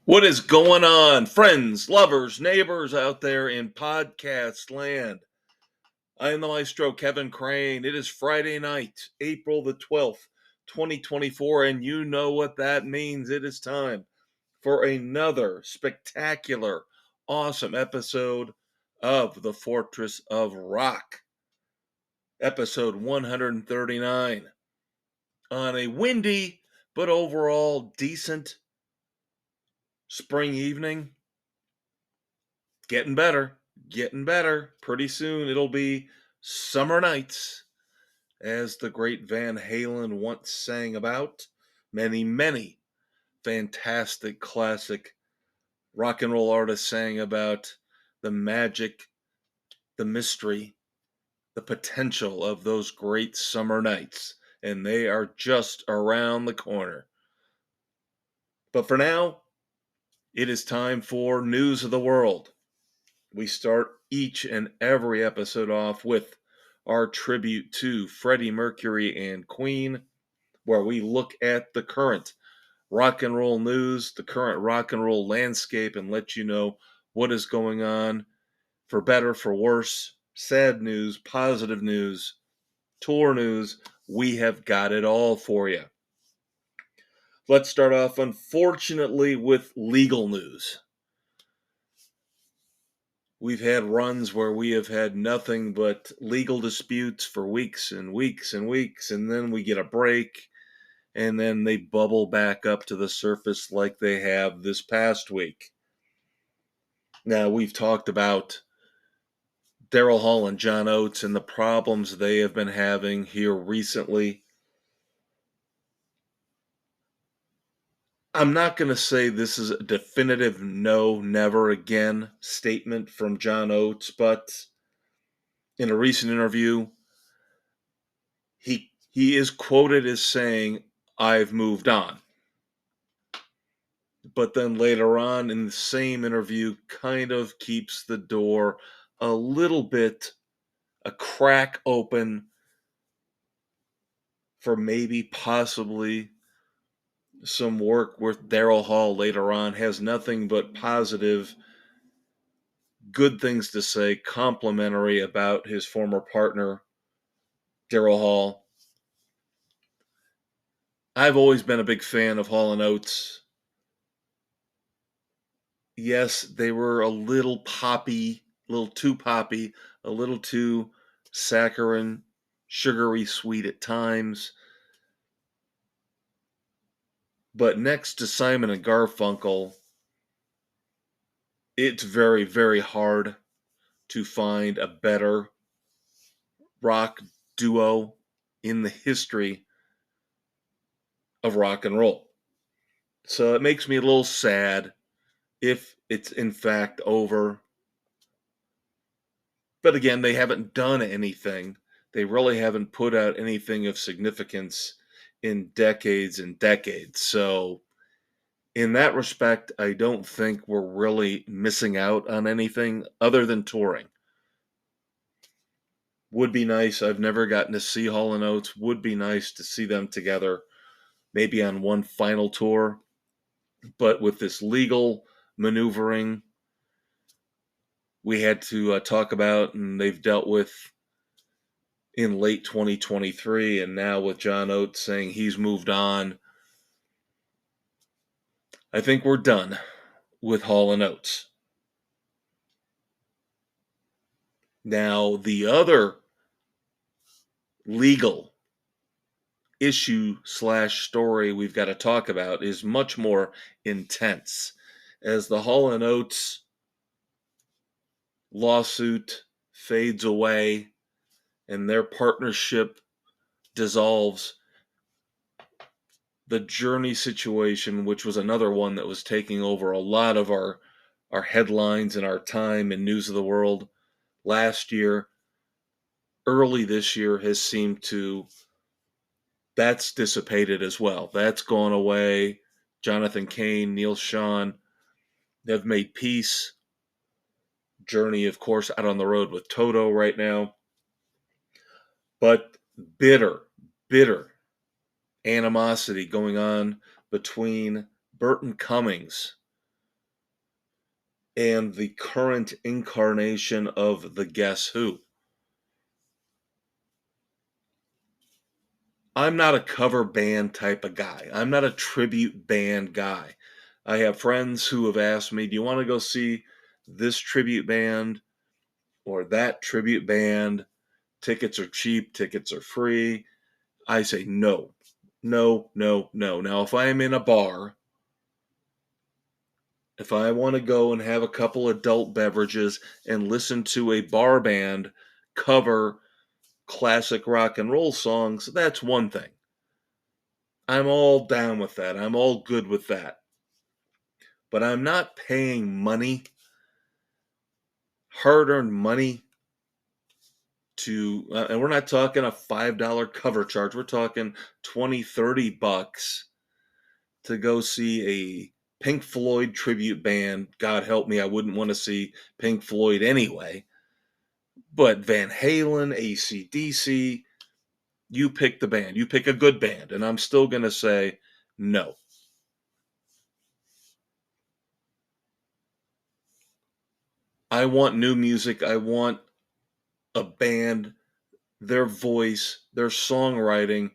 What is going on, friends, lovers, neighbors out there in podcast land? I am the Maestro, Kevin Crane. It is Friday night, April the 12th, 2024, and you know what that means. It is time for another spectacular, awesome episode of The Fortress of Rock, episode 139, on a windy but overall decent spring evening. Getting better, getting better. Pretty soon it'll be summer nights, as the great Van Halen once sang about. Many, many fantastic classic rock and roll artists sang about the magic, the mystery, the potential of those great summer nights. And they are just around the corner. But for now, it is time for News of the World. We start each and every episode off with our tribute to Freddie Mercury and Queen, where we look at the current rock and roll news, the current rock and roll landscape, and let you know what is going on, for better, for worse, sad news, positive news, tour news. We have got it all for you. Let's start off, unfortunately, with legal news. We've had runs where we have had nothing but legal disputes for weeks and weeks and weeks, and then we get a break, and then they bubble back up to the surface like they have this past week. Now, we've talked about Daryl Hall and John Oates and the problems they have been having here recently. I'm not going to say this is a definitive no, never again statement from John Oates, but in a recent interview, he is quoted as saying, "I've moved on." But then later on in the same interview, kind of keeps the door a little bit, a crack open for maybe possibly some work with Daryl Hall later on. Has nothing but positive, good things to say, complimentary about his former partner, Daryl Hall. I've always been a big fan of Hall and Oates. Yes, they were a little poppy, a little too poppy, a little too saccharine, sugary sweet at times. But next to Simon and Garfunkel, it's very, very hard to find a better rock duo in the history of rock and roll. So it makes me a little sad if it's in fact over. But again, they haven't done anything. They really haven't put out anything of significance in decades and decades. So in that respect, I don't think we're really missing out on anything other than touring. Would be nice. I've never gotten to see Hall & Oates. Would be nice to see them together, maybe on one final tour. But with this legal maneuvering we had to talk about, and they've dealt with in late 2023, and now with John Oates saying he's moved on, I think we're done with Hall & Oates. Now, the other legal issue / story we've got to talk about is much more intense. As the Hall & Oates lawsuit fades away and their partnership dissolves, the Journey situation, which was another one that was taking over a lot of our headlines and our time in News of the World last year, early this year, has seemed to, that's dissipated as well. That's gone away. Jonathan Cain, Neil Schon have made peace. Journey, of course, out on the road with Toto right now. But bitter animosity going on between Burton Cummings and the current incarnation of the Guess Who. I'm not a cover band type of guy. I'm not a tribute band guy. I have friends who have asked me, do you want to go see this tribute band or that tribute band? Tickets are cheap, tickets are free. I say no, no, no, no. Now, if I am in a bar, if I want to go and have a couple adult beverages and listen to a bar band cover classic rock and roll songs, that's one thing. I'm all down with that. I'm all good with that. But I'm not paying money, hard earned money, and we're not talking a $5 cover charge. We're talking 20, 30 bucks to go see a Pink Floyd tribute band. God help me, I wouldn't want to see Pink Floyd anyway. But Van Halen, AC/DC, you pick the band. You pick a good band. And I'm still going to say no. I want new music. I want a band, their voice, their songwriting,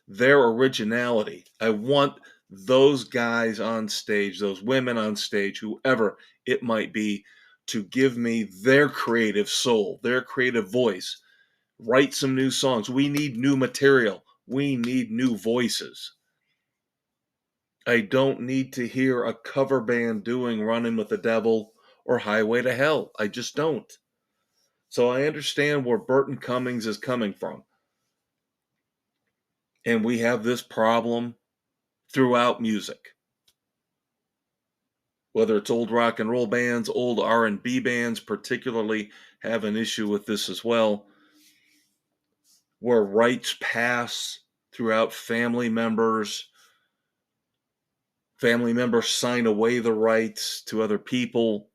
their originality. I want those guys on stage, those women on stage, whoever it might be, to give me their creative soul, their creative voice. Write some new songs. We need new material. We need new voices. I don't need to hear a cover band doing Running with the Devil or Highway to Hell. I just don't. So I understand where Burton Cummings is coming from. And we have this problem throughout music. Whether it's old rock and roll bands, old R&B bands particularly have an issue with this as well, where rights pass throughout family members sign away the rights to other people.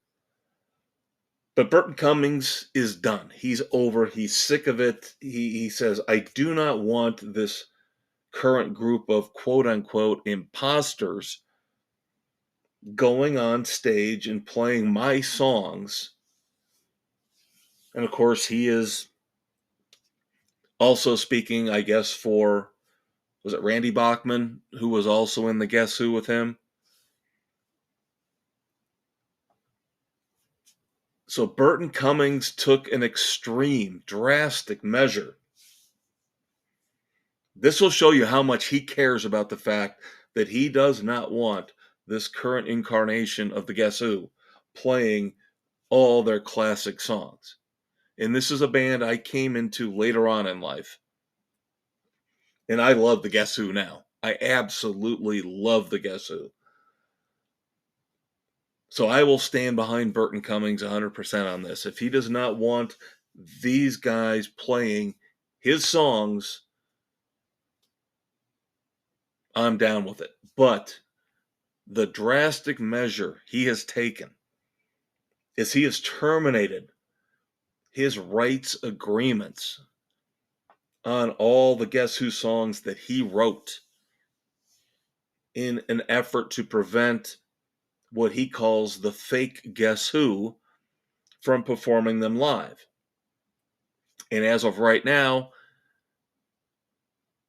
But Burton Cummings is done. He's over. He's sick of it. He says, I do not want this current group of quote unquote imposters going on stage and playing my songs. And of course, he is also speaking, I guess, for, was it Randy Bachman, who was also in the Guess Who with him? So Burton Cummings took an extreme, drastic measure. This will show you how much he cares about the fact that he does not want this current incarnation of the Guess Who playing all their classic songs. And this is a band I came into later on in life. And I love the Guess Who now. I absolutely love the Guess Who. So I will stand behind Burton Cummings 100% on this. If he does not want these guys playing his songs, I'm down with it. But the drastic measure he has taken is he has terminated his rights agreements on all the Guess Who songs that he wrote in an effort to prevent what he calls the fake Guess Who from performing them live. And as of right now,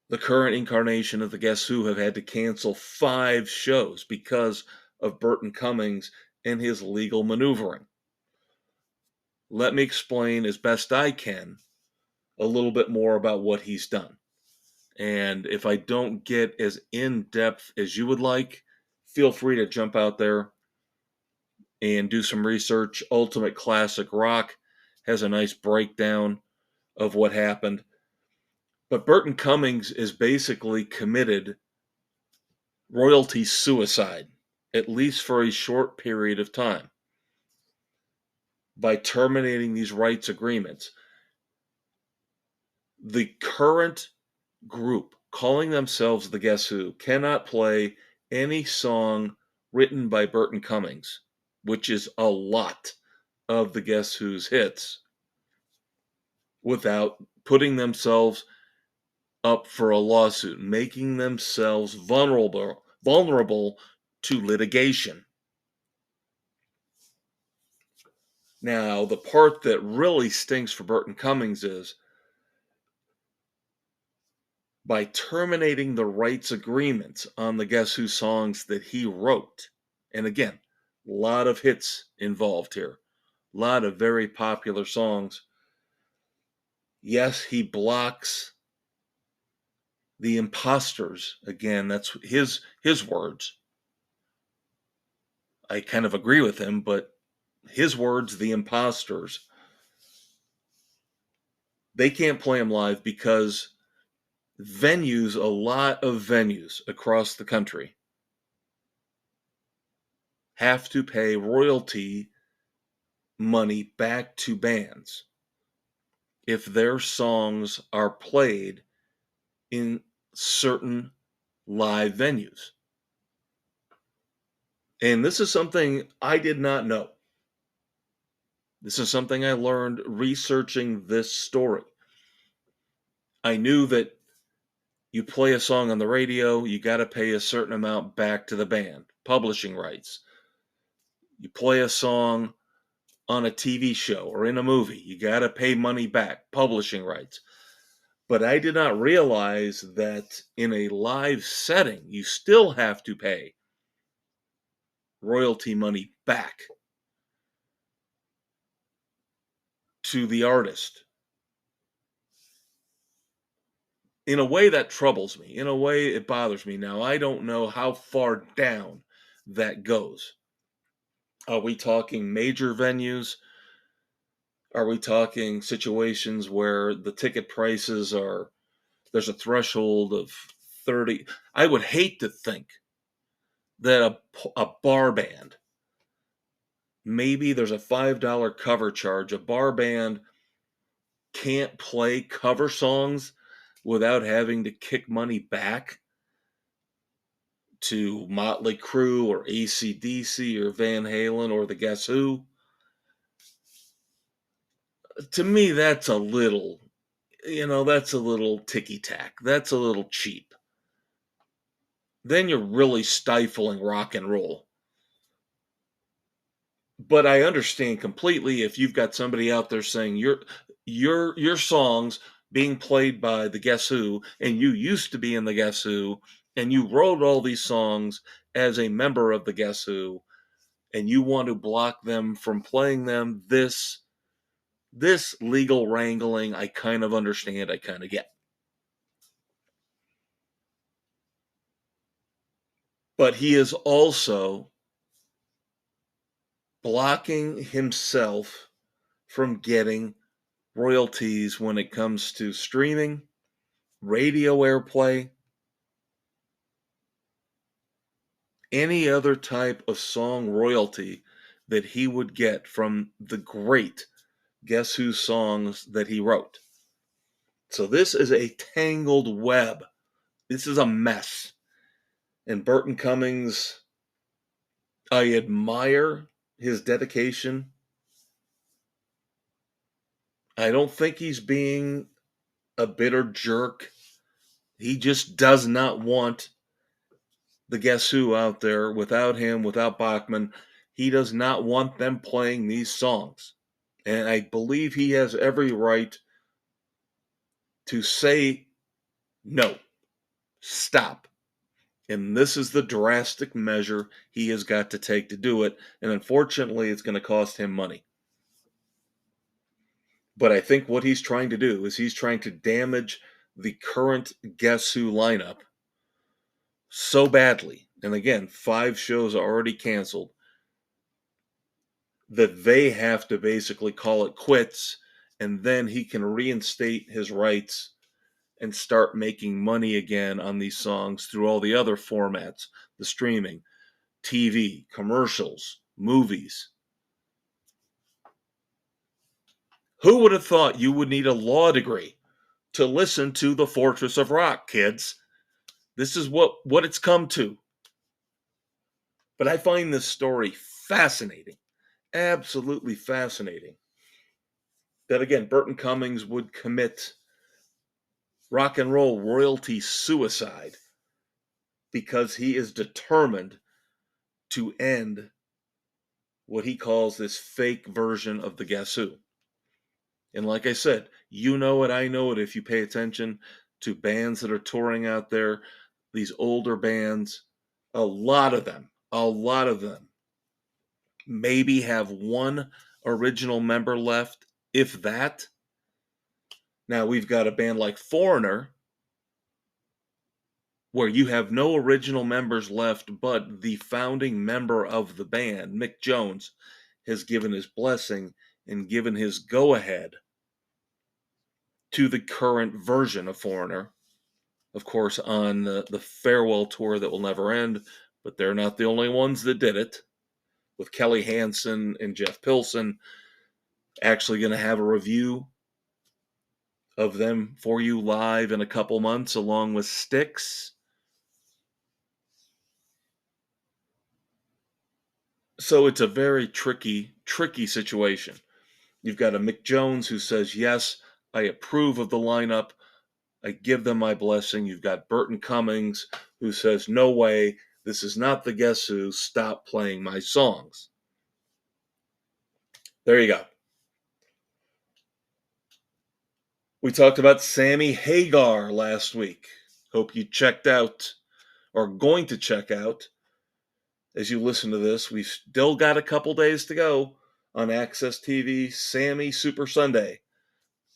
the current incarnation of the Guess Who have had to cancel 5 shows because of Burton Cummings and his legal maneuvering. Let me explain as best I can a little bit more about what he's done. And if I don't get as in-depth as you would like, feel free to jump out there and do some research. Ultimate Classic Rock has a nice breakdown of what happened. But Burton Cummings is basically committed royalty suicide, at least for a short period of time, by terminating these rights agreements. The current group, calling themselves the Guess Who, cannot play any song written by Burton Cummings, which is a lot of the Guess Who's hits, without putting themselves up for a lawsuit, making themselves vulnerable to litigation. Now, the part that really stinks for Burton Cummings is by terminating the rights agreements on the Guess Who songs that he wrote. And again, a lot of hits involved here, a lot of very popular songs. Yes, he blocks the imposters. Again, that's his words. I kind of agree with him, but his words, the imposters, they can't play them live because venues, a lot of venues across the country, have to pay royalty money back to bands if their songs are played in certain live venues. And this is something I did not know. This is something I learned researching this story. I knew that you play a song on the radio, you got to pay a certain amount back to the band, publishing rights. You play a song on a TV show or in a movie, you got to pay money back, publishing rights. But I did not realize that in a live setting, you still have to pay royalty money back to the artist. In a way that troubles me. In a way it bothers me. Now, I don't know how far down that goes. Are we talking major venues? Are we talking situations where the ticket prices are, there's a threshold of 30? I would hate to think that a bar band, maybe there's a $5 cover charge. A bar band can't play cover songs without having to kick money back to Motley Crue or AC/DC or Van Halen or the Guess Who. To me, that's a little, that's a little ticky-tack. That's a little cheap. Then you're really stifling rock and roll. But I understand completely if you've got somebody out there saying your songs being played by the Guess Who, and you used to be in the Guess Who, and you wrote all these songs as a member of the Guess Who, and you want to block them from playing them, this legal wrangling, I kind of understand, I kind of get. But he is also blocking himself from getting royalties when it comes to streaming, radio airplay, any other type of song royalty that he would get from the great Guess Who songs that he wrote. So this is a tangled web. This is a mess. And Burton Cummings, I admire his dedication. I don't think he's being a bitter jerk. He just does not want the Guess Who out there without him, without Bachman. He does not want them playing these songs. And I believe he has every right to say, no, stop. And this is the drastic measure he has got to take to do it. And unfortunately, it's going to cost him money. But I think what he's trying to do is he's trying to damage the current Guess Who lineup so badly. And again, 5 shows are already canceled, that they have to basically call it quits, and then he can reinstate his rights and start making money again on these songs through all the other formats, the streaming, TV, commercials, movies. Who would have thought you would need a law degree to listen to The Fortress of Rock, kids? This is what it's come to. But I find this story fascinating, absolutely fascinating. That again, Burton Cummings would commit rock and roll royalty suicide because he is determined to end what he calls this fake version of the Guess Who. And like I said, you know it, I know it if you pay attention to bands that are touring out there, these older bands, a lot of them maybe have one original member left, if that. Now we've got a band like Foreigner, where you have no original members left, but the founding member of the band, Mick Jones, has given his blessing and given his go-ahead to the current version of Foreigner. Of course, on the farewell tour that will never end, but they're not the only ones that did it. With Kelly Hansen and Jeff Pilson, actually going to have a review of them for you live in a couple months, along with Styx. So it's a very tricky situation. You've got a Mick Jones who says, yes, I approve of the lineup. I give them my blessing. You've got Burton Cummings who says, no way, this is not the Guess Who. Stop playing my songs. There you go. We talked about Sammy Hagar last week. Hope you checked out, or going to check out, as you listen to this. We've still got a couple days to go on Access TV. Sammy Super Sunday,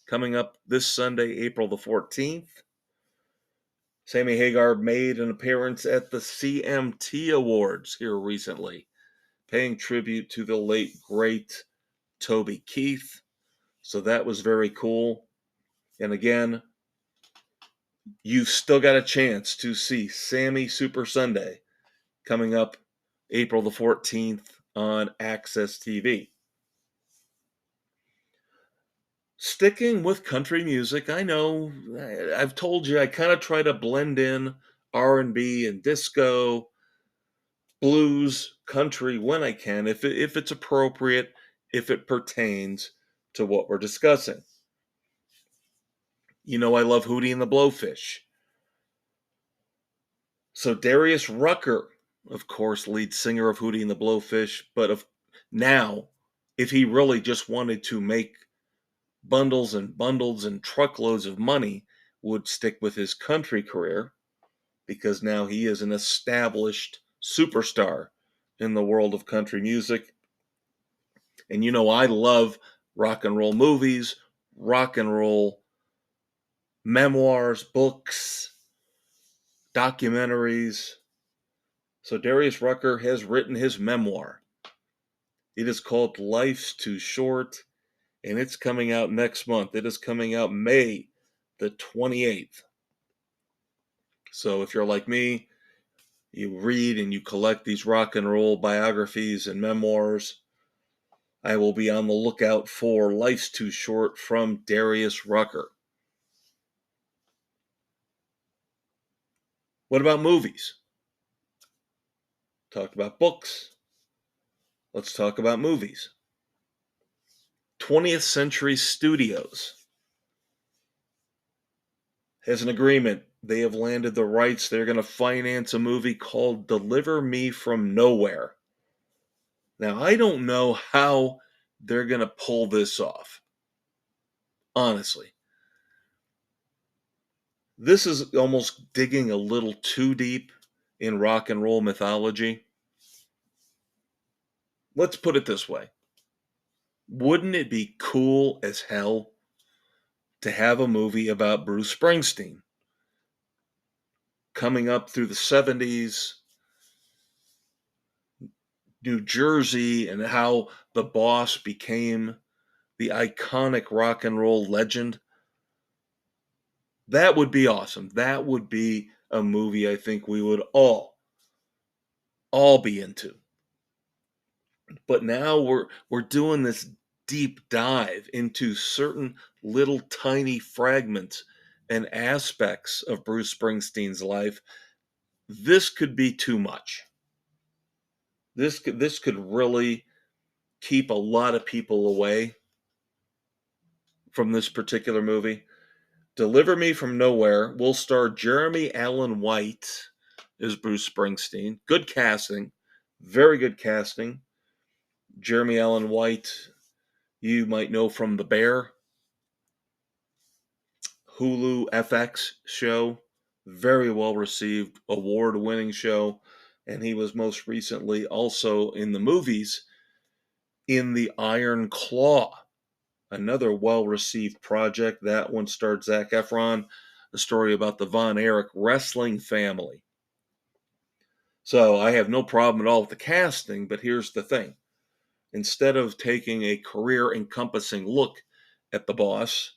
coming up this Sunday, April the 14th. Sammy Hagar made an appearance at the CMT Awards here recently, paying tribute to the late, great Toby Keith. So that was very cool. And again, you've still got a chance to see Sammy Super Sunday coming up April the 14th on Access TV. Sticking with country music, I know I've told you I kind of try to blend in R&B and disco, blues, country when I can, if it's appropriate, if it pertains to what we're discussing. You know I love Hootie and the Blowfish. So Darius Rucker, of course, lead singer of Hootie and the Blowfish, but now, if he really just wanted to make bundles and bundles and truckloads of money, would stick with his country career, because now he is an established superstar in the world of country music. And you know I love rock and roll movies, rock and roll memoirs, books, documentaries. So Darius Rucker has written his memoir. It is called Life's Too Short, and it's coming out next month. It is coming out May the 28th. So if you're like me, you read and you collect these rock and roll biographies and memoirs, I will be on the lookout for Life's Too Short from Darius Rucker. What about movies? Talked about books. Let's talk about movies. 20th Century Studios has an agreement. They have landed the rights. They're going to finance a movie called Deliver Me From Nowhere. Now, I don't know how they're going to pull this off, honestly. This is almost digging a little too deep in rock and roll mythology. Let's put it this way. Wouldn't it be cool as hell to have a movie about Bruce Springsteen coming up through the 70s, New Jersey, and how the Boss became the iconic rock and roll legend? That would be awesome. That would be a movie I think we would all be into. But now we're doing this deep dive into certain little tiny fragments and aspects of Bruce Springsteen's life. This could be too much. This could really keep a lot of people away from this particular movie. Deliver Me From Nowhere will star Jeremy Allen White as Bruce Springsteen. Good casting, very good casting. Jeremy Allen White, you might know from The Bear, Hulu FX show, very well received, award-winning show, and he was most recently also in the movies in The Iron Claw, another well-received project. That one starred Zac Efron, a story about the Von Erich wrestling family. So I have no problem at all with the casting, but here's the thing. Instead of taking a career-encompassing look at the boss,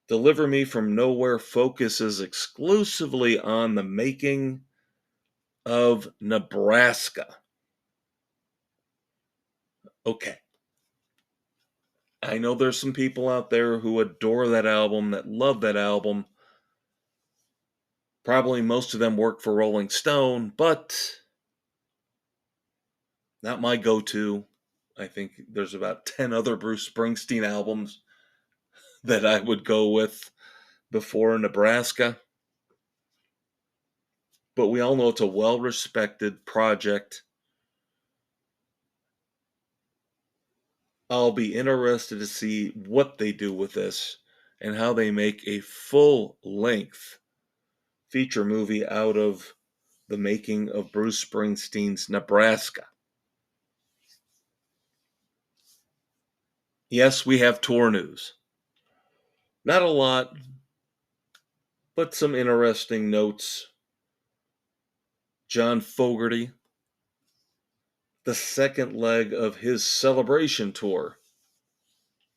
Deliver Me From Nowhere focuses exclusively on the making of Nebraska. Okay. I know there's some people out there who adore that album, that love that album. Probably most of them work for Rolling Stone, but not my go-to. I think there's about 10 other Bruce Springsteen albums that I would go with before Nebraska. But we all know it's a well-respected project. I'll be interested to see what they do with this and how they make a full-length feature movie out of the making of Bruce Springsteen's Nebraska. Yes, we have tour news. Not a lot, but some interesting notes. John Fogerty, the second leg of his Celebration tour,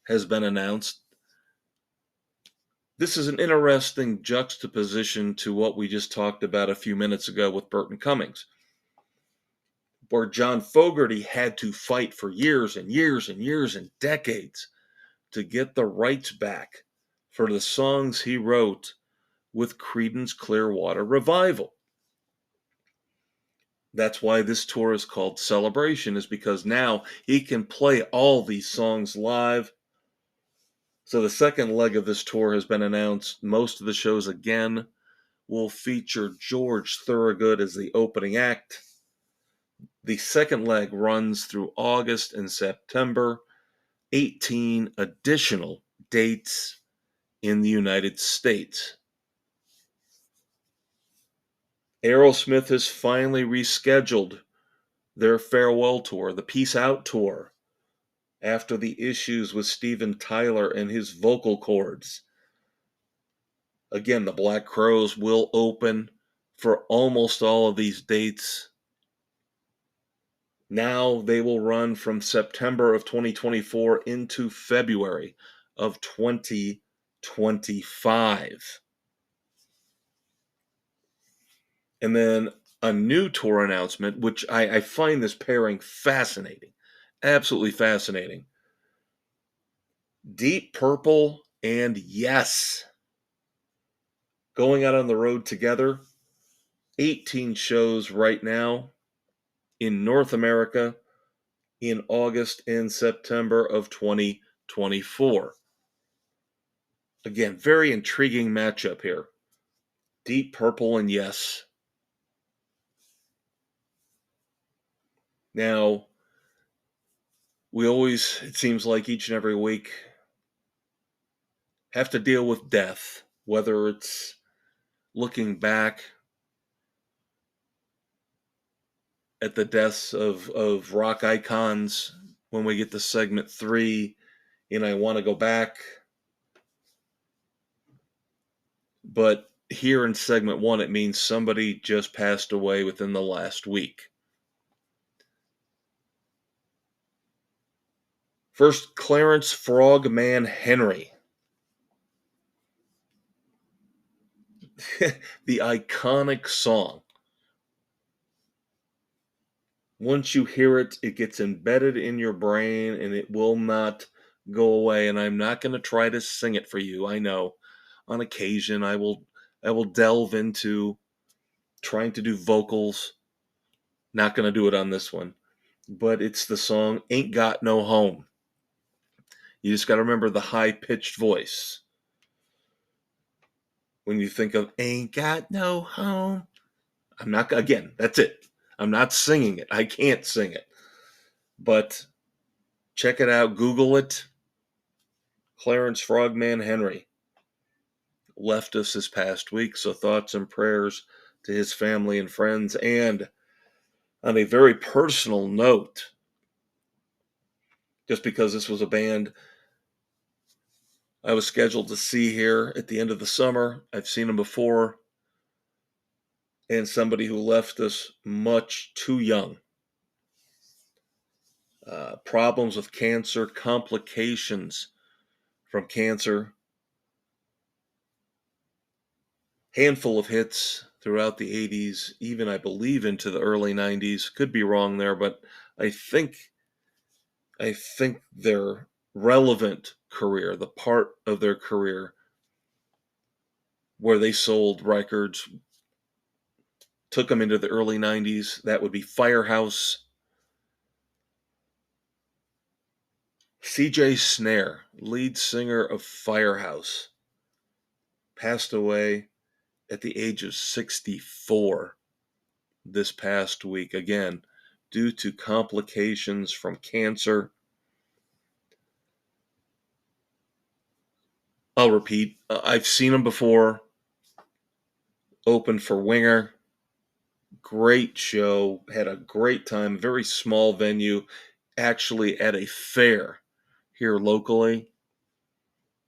has been announced. This is an interesting juxtaposition to what we just talked about a few minutes ago with Burton Cummings, where John Fogerty had to fight for years and years and years and decades to get the rights back for the songs he wrote with Creedence Clearwater Revival. That's why this tour is called Celebration, is because now he can play all these songs live. So the second leg of this tour has been announced. Most of the shows, again, will feature George Thorogood as the opening act. The second leg runs through August and September, 18 additional dates in the United States. Aerosmith has finally rescheduled their farewell tour, the Peace Out tour, after the issues with Steven Tyler and his vocal cords. Again, the Black Crowes will open for almost all of these dates. Now they will run from September of 2024 into February of 2025. And then a new tour announcement, which I find this pairing fascinating, absolutely fascinating. Deep Purple and Yes going out on the road together. 18 shows right now in North America in August and September of 2024. Again, very intriguing matchup here. Deep Purple and Yes. Now, we always, it seems like each and every week, have to deal with death, whether it's looking back at the deaths of rock icons when we get to segment 3, and I want to go back. But here in segment 1, it means somebody just passed away within the last week. First, Clarence Frogman Henry. The iconic song. Once you hear it, it gets embedded in your brain and it will not go away. And I'm not going to try to sing it for you. I know on occasion I will delve into trying to do vocals. Not going to do it on this one. But it's the song Ain't Got No Home. You just got to remember the high-pitched voice. When you think of Ain't Got No Home, I'm not, again, that's it. I'm not singing it. I can't sing it. But check it out. Google it. Clarence Frogman Henry left us this past week. So thoughts and prayers to his family and friends. And on a very personal note, just because this was a band I was scheduled to see here at the end of the summer. I've seen them before. And somebody who left us much too young. Problems with cancer, complications from cancer, handful of hits throughout the 80s, even I believe into the early 90s. Could be wrong there, but I think their relevant career, the part of their career where they sold records, took them into the early 90s. That would be Firehouse. CJ Snare, lead singer of Firehouse, passed away at the age of 64 this past week, again, due to complications from cancer. I'll repeat, I've seen him before, opened for Winger. Great show, had a great time, very small venue, actually at a fair here locally.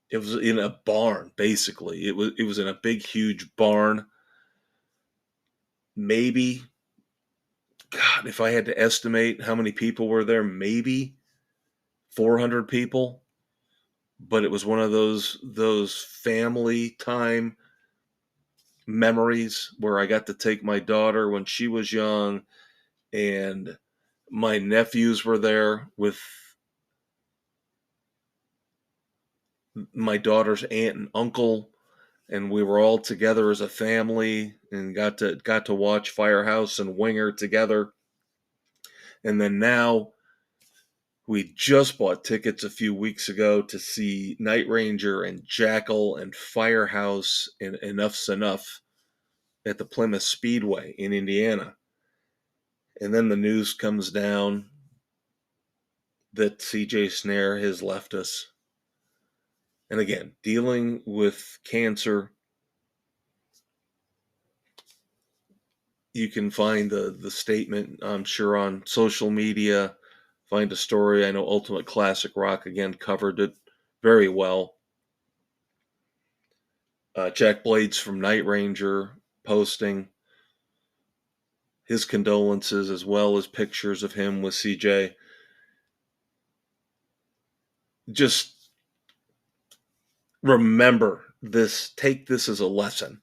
It was in a barn, basically. It was in a big, huge barn. Maybe, God, if I had to estimate how many people were there, maybe 400 people. But it was one of those family time memories where I got to take my daughter when she was young, and my nephews were there with my daughter's aunt and uncle, and we were all together as a family and got to watch Firehouse and Winger together. And then now we just bought tickets a few weeks ago to see Night Ranger and Jackal and Firehouse and Enough's Enough at the Plymouth Speedway in Indiana. And then the news comes down that CJ Snare has left us. And again, dealing with cancer, you can find the statement, I'm sure, on social media. Find a story. I know Ultimate Classic Rock, again, covered it very well. Jack Blades from Night Ranger posting his condolences as well as pictures of him with CJ. Just remember this, take this as a lesson.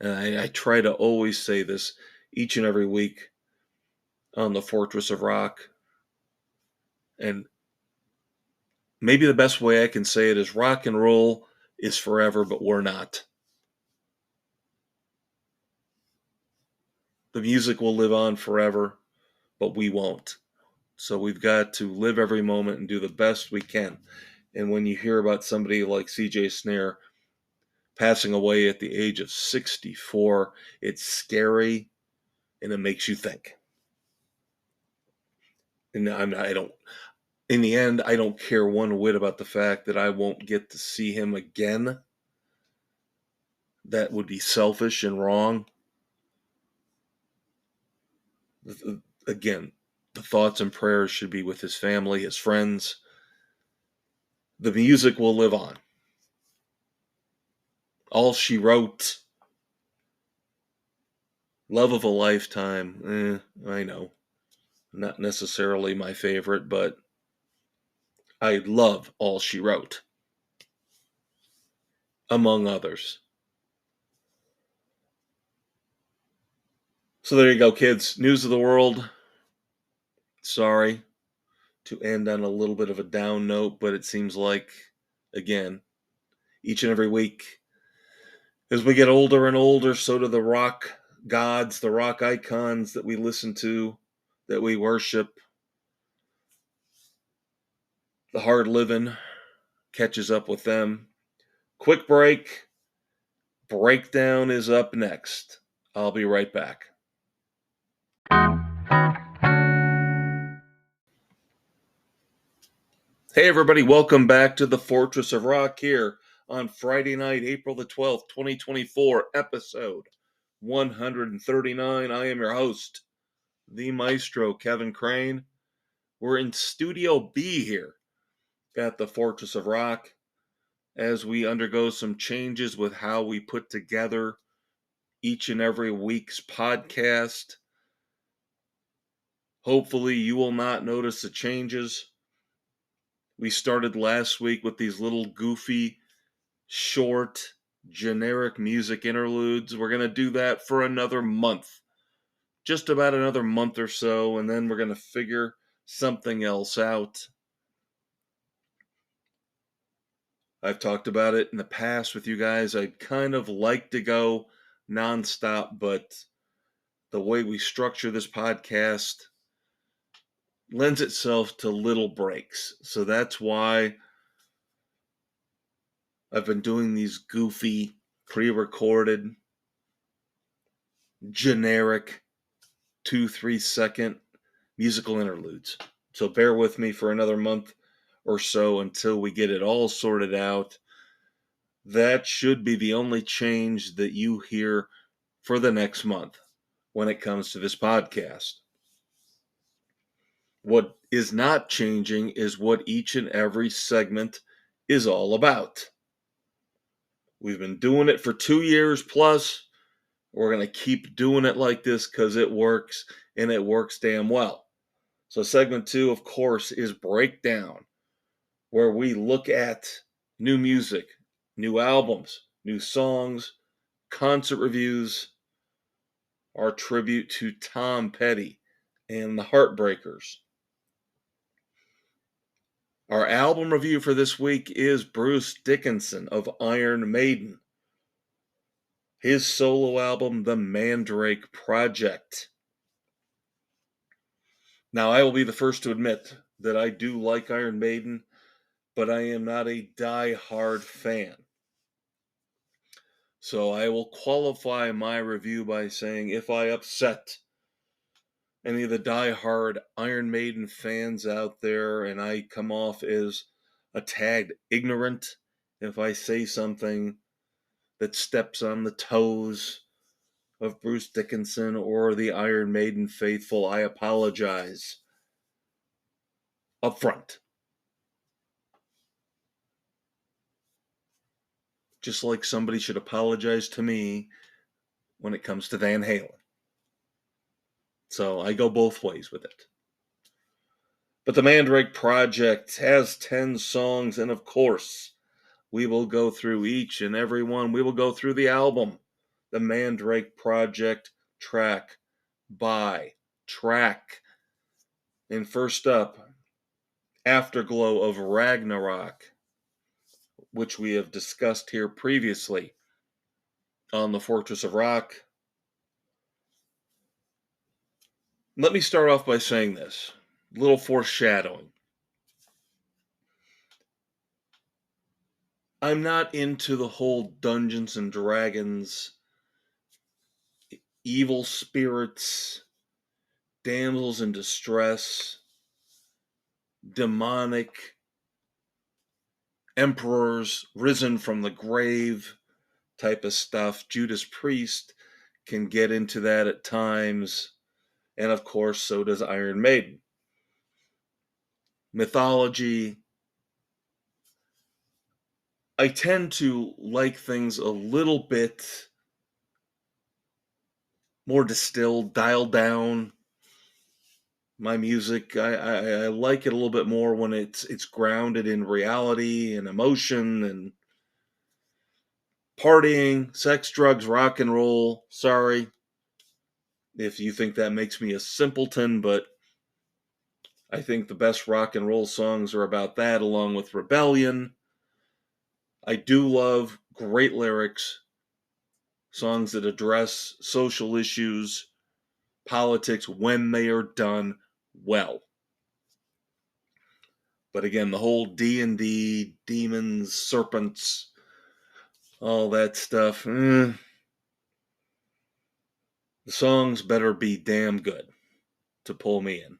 And I try to always say this each and every week on the Fortress of Rock. And maybe the best way I can say it is rock and roll is forever, but we're not. The music will live on forever, but we won't. So we've got to live every moment and do the best we can. And when you hear about somebody like CJ Snare passing away at the age of 64, it's scary and it makes you think. And I don't, in the end, I don't care one whit about the fact that I won't get to see him again. That would be selfish and wrong. Again, the thoughts and prayers should be with his family, his friends. The music will live on. All She Wrote, Love of a Lifetime, I know. Not necessarily my favorite, but I love All She Wrote, among others. So there you go, kids. News of the world. Sorry to end on a little bit of a down note, but it seems like, again, each and every week, as we get older and older, so do the rock gods, the rock icons that we listen to, that we worship. The hard living catches up with them. Quick break. Breakdown is up next. I'll be right back. Hey everybody, welcome back to the Fortress of Rock here on Friday night, April the 12th, 2024, episode 139. I am your host, the Maestro, Kevin Crane. We're in Studio B here at the Fortress of Rock as we undergo some changes with how we put together each and every week's podcast. Hopefully you will not notice the changes. We started last week with these little goofy, short, generic music interludes. We're going to do that for another month, just about another month or so, and then we're going to figure something else out. I've talked about it in the past with you guys. I'd kind of like to go nonstop, but the way we structure this podcast lends itself to little breaks. So that's why I've been doing these goofy, pre-recorded, generic 2-3 second musical interludes. So bear with me for another month or so until we get it all sorted out. That should be the only change that you hear for the next month when it comes to this podcast. What is not changing is what each and every segment is all about. We've been doing it for 2 years plus. We're going to keep doing it like this because it works, and it works damn well. So segment 2, of course, is Breakdown, where we look at new music, new albums, new songs, concert reviews, our tribute to Tom Petty and the Heartbreakers. Our album review for this week is Bruce Dickinson of Iron Maiden, his solo album, The Mandrake Project. Now, I will be the first to admit that I do like Iron Maiden, but I am not a die-hard fan. So I will qualify my review by saying if I upset any of the die-hard Iron Maiden fans out there and I come off as a tad ignorant, if I say something that steps on the toes of Bruce Dickinson or the Iron Maiden faithful, I apologize up front. Just like somebody should apologize to me when it comes to Van Halen. So I go both ways with it. But the Mandrake Project has 10 songs, and of course, we will go through each and every one. We will go through the album, the Mandrake Project, track by track. And first up, Afterglow of Ragnarok, which we have discussed here previously on the Fortress of Rock. Let me start off by saying this, a little foreshadowing. I'm not into the whole Dungeons and Dragons, evil spirits, damsels in distress, demonic emperors risen from the grave type of stuff. Judas Priest can get into that at times. And of course, so does Iron Maiden. Mythology. I tend to like things a little bit more distilled, dialed down. My music, I like it a little bit more when it's grounded in reality and emotion and partying, sex, drugs, rock and roll. Sorry if you think that makes me a simpleton, but I think the best rock and roll songs are about that, along with Rebellion. I do love great lyrics, songs that address social issues, politics when they are done well. But again, the whole D&D, demons, serpents, all that stuff, the songs better be damn good to pull me in.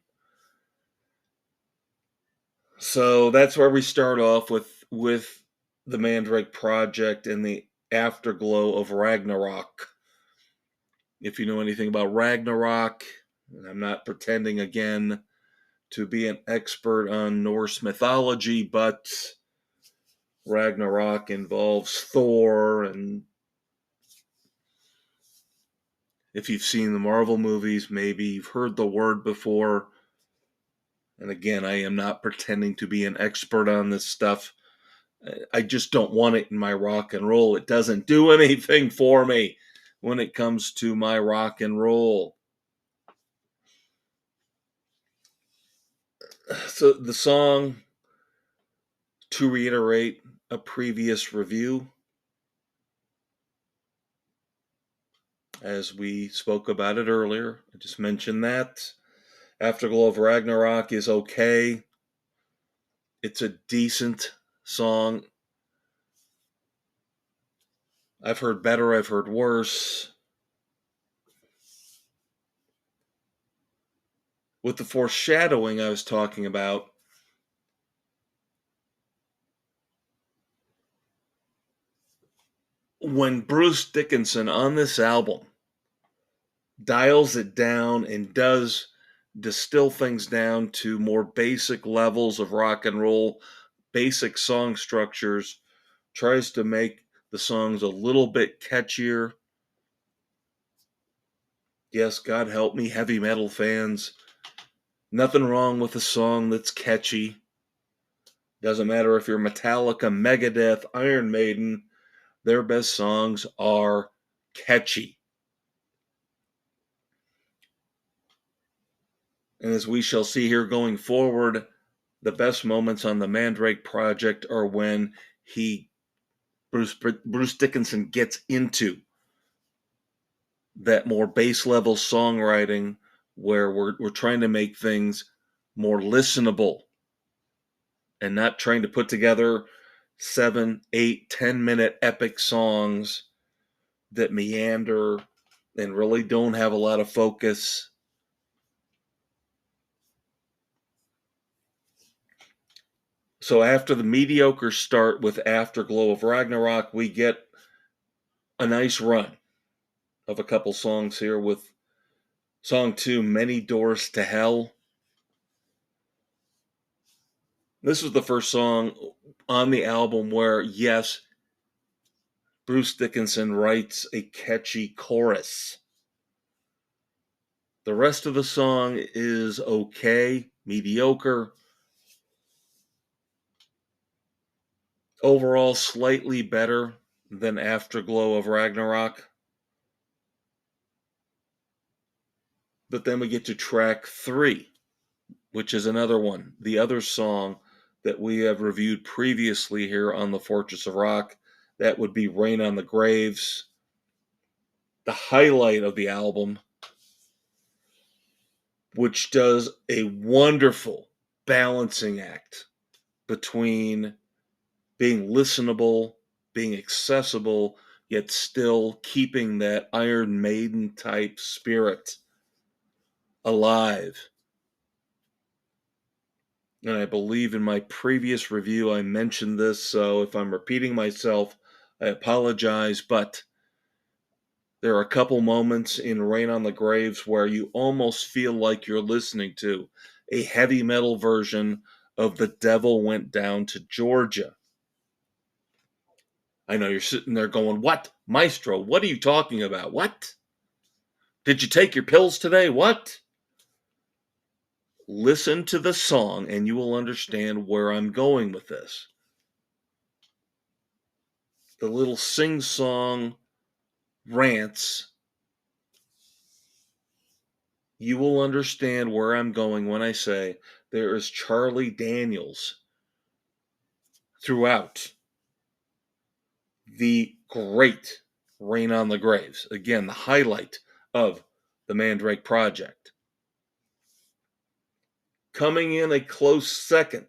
So that's where we start off with the Mandrake Project and the afterglow of Ragnarok. If you know anything about Ragnarok, and I'm not pretending again to be an expert on Norse mythology, but Ragnarok involves Thor, and if you've seen the Marvel movies, maybe you've heard the word before. And again, I am not pretending to be an expert on this stuff. I just don't want it in my rock and roll. It doesn't do anything for me when it comes to my rock and roll. So the song, to reiterate a previous review, as we spoke about it earlier, I just mentioned that. Afterglow of Ragnarok is okay. It's a decent song. I've heard better, I've heard worse. With the foreshadowing I was talking about, when Bruce Dickinson on this album dials it down and does distill things down to more basic levels of rock and roll, basic song structures, tries to make the songs a little bit catchier. Yes, God help me, heavy metal fans. Nothing wrong with a song that's catchy. Doesn't matter if you're Metallica, Megadeth, Iron Maiden, their best songs are catchy. And as we shall see here going forward, the best moments on the Mandrake Project are when Bruce Dickinson gets into that more base level songwriting where we're trying to make things more listenable and not trying to put together 7, 8, 10-minute epic songs that meander and really don't have a lot of focus. So after the mediocre start with Afterglow of Ragnarok, we get a nice run of a couple songs here with song 2, Many Doors to Hell. This was the first song on the album where, yes, Bruce Dickinson writes a catchy chorus. The rest of the song is okay, mediocre. Overall, slightly better than Afterglow of Ragnarok. But then we get to track 3, which is another one, the other song that we have reviewed previously here on the Fortress of Rock. That would be Rain on the Graves, the highlight of the album, which does a wonderful balancing act between being listenable, being accessible, yet still keeping that Iron Maiden type spirit alive. And I believe in my previous review I mentioned this, so if I'm repeating myself, I apologize, but there are a couple moments in Rain on the Graves where you almost feel like you're listening to a heavy metal version of The Devil Went Down to Georgia. I know you're sitting there going, "What? Maestro, what are you talking about? What? Did you take your pills today? What?" Listen to the song and you will understand where I'm going with this. The little sing-song rants, you will understand where I'm going when I say there is Charlie Daniels throughout the great Rain on the Graves. Again, the highlight of the Mandrake Project. Coming in a close second,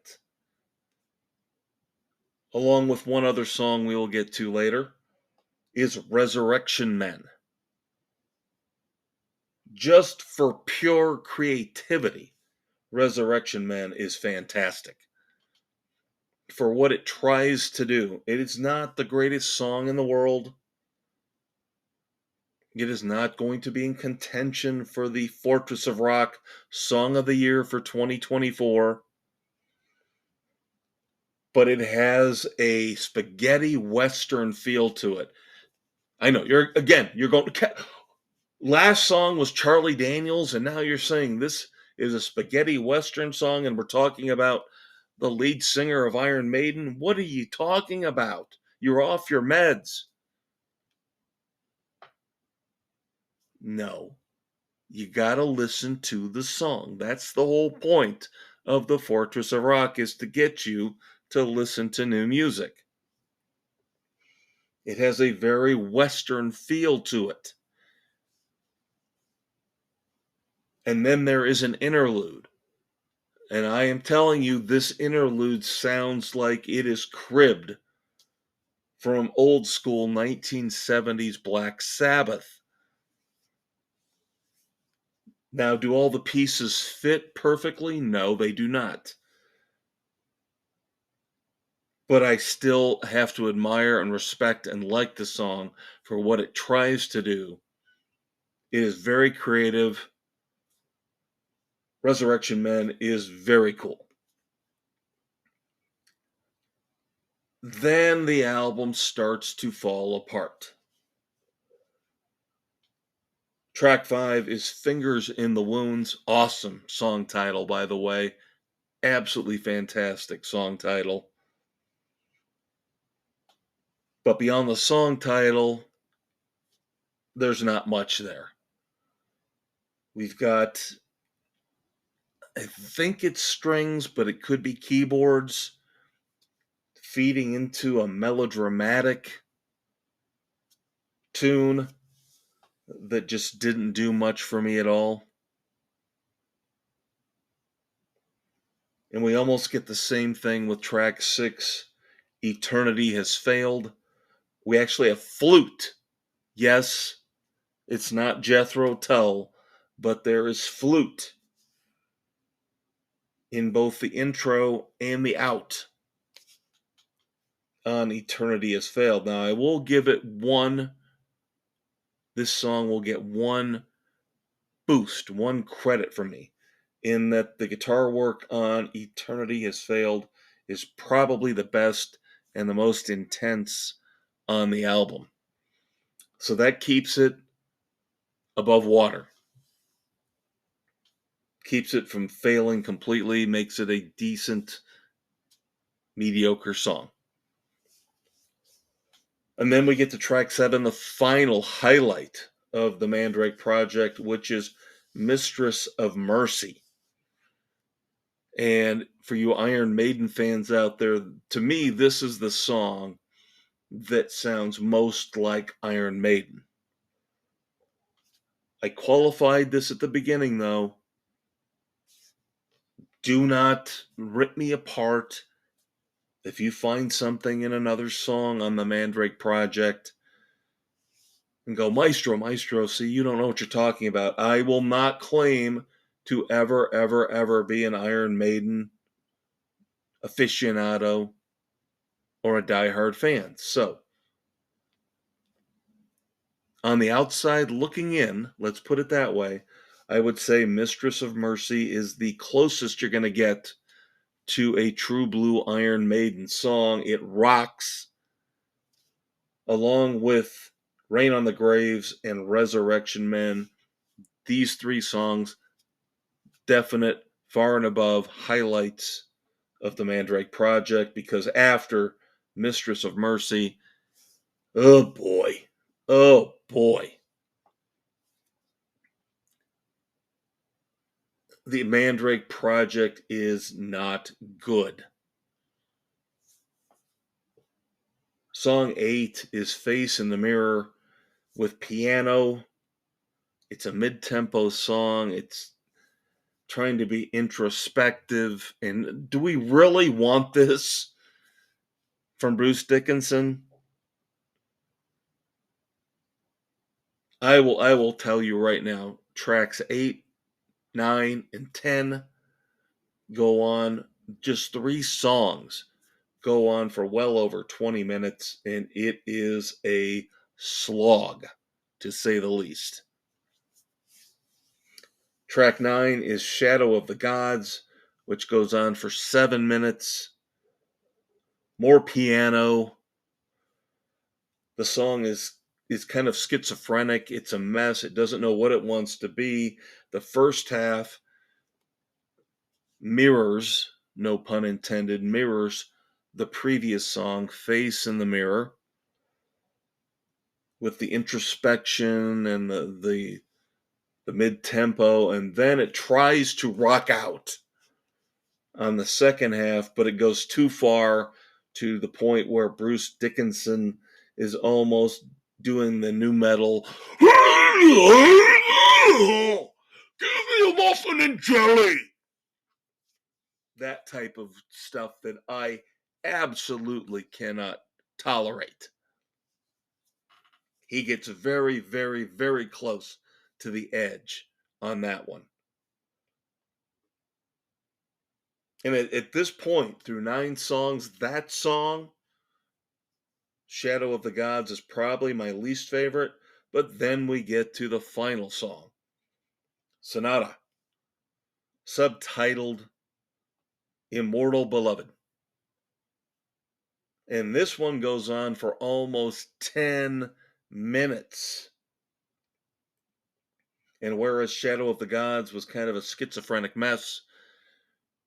along with one other song we will get to later, is Resurrection Men. Just for pure creativity, Resurrection Men is fantastic. for what it tries to do. It is not the greatest song in the world. It is not going to be in contention for the Fortress of Rock Song of the Year for 2024. But it has a spaghetti western feel to it. I know you're going to. Last song was Charlie Daniels, and now you're saying this is a spaghetti western song, and we're talking about the lead singer of Iron Maiden. What are you talking about? You're off your meds. No, you gotta listen to the song. That's the whole point of the Fortress of Rock, is to get you to listen to new music. It has a very Western feel to it. And then there is an interlude. And I am telling you, this interlude sounds like it is cribbed from old school 1970s Black Sabbath. Now, do all the pieces fit perfectly? No, they do not. But I still have to admire and respect and like the song for what it tries to do. It is very creative. Resurrection Men is very cool. Then the album starts to fall apart. Track 5 is Fingers in the Wounds. Awesome song title, by the way. Absolutely fantastic song title. But beyond the song title, there's not much there. We've got, I think it's strings, but it could be keyboards feeding into a melodramatic tune that just didn't do much for me at all. And we almost get the same thing with track 6, Eternity Has Failed. We actually have flute. Yes, it's not Jethro Tull, but there is flute in both the intro and the out on Eternity Has Failed. Now, I will give it this song will get one boost, one credit from me, in that the guitar work on Eternity Has Failed is probably the best and the most intense on the album. So that keeps it above water. Keeps it from failing completely, makes it a decent, mediocre song. And then we get to track 7, the final highlight of the Mandrake Project, which is Mistress of Mercy. And for you Iron Maiden fans out there, to me, this is the song that sounds most like Iron Maiden. I qualified this at the beginning, though. Do not rip me apart if you find something in another song on the Mandrake Project and go, Maestro, see, you don't know what you're talking about. I will not claim to ever be an Iron Maiden aficionado or a diehard fan. So, on the outside looking in, let's put it that way, I would say Mistress of Mercy is the closest you're going to get to a true blue Iron Maiden song. It rocks, along with Rain on the Graves and Resurrection Men. These 3 songs, definite, far and above highlights of the Mandrake Project, because after Mistress of Mercy, oh boy, the Mandrake Project is not good. Song 8 is Face in the Mirror with piano. It's a mid-tempo song. It's trying to be introspective. And do we really want this from Bruce Dickinson? I will tell you right now, tracks 8, 9, and 10 go on, just 3 songs go on for well over 20 minutes, and it is a slog, to say the least. Track 9 is Shadow of the Gods, which goes on for 7 minutes. More piano. The song is kind of schizophrenic. It's a mess. It doesn't know what it wants to be. The first half mirrors, no pun intended, mirrors the previous song, Face in the Mirror, with the introspection and the mid-tempo, and then it tries to rock out on the second half, but it goes too far to the point where Bruce Dickinson is almost doing the new metal. Give me a muffin and jelly. That type of stuff that I absolutely cannot tolerate. He gets very, very, very close to the edge on that one. And at this point, through 9 songs, that song, Shadow of the Gods, is probably my least favorite. But then we get to the final song, Sonata, subtitled Immortal Beloved. And this one goes on for almost 10 minutes. And whereas Shadow of the Gods was kind of a schizophrenic mess,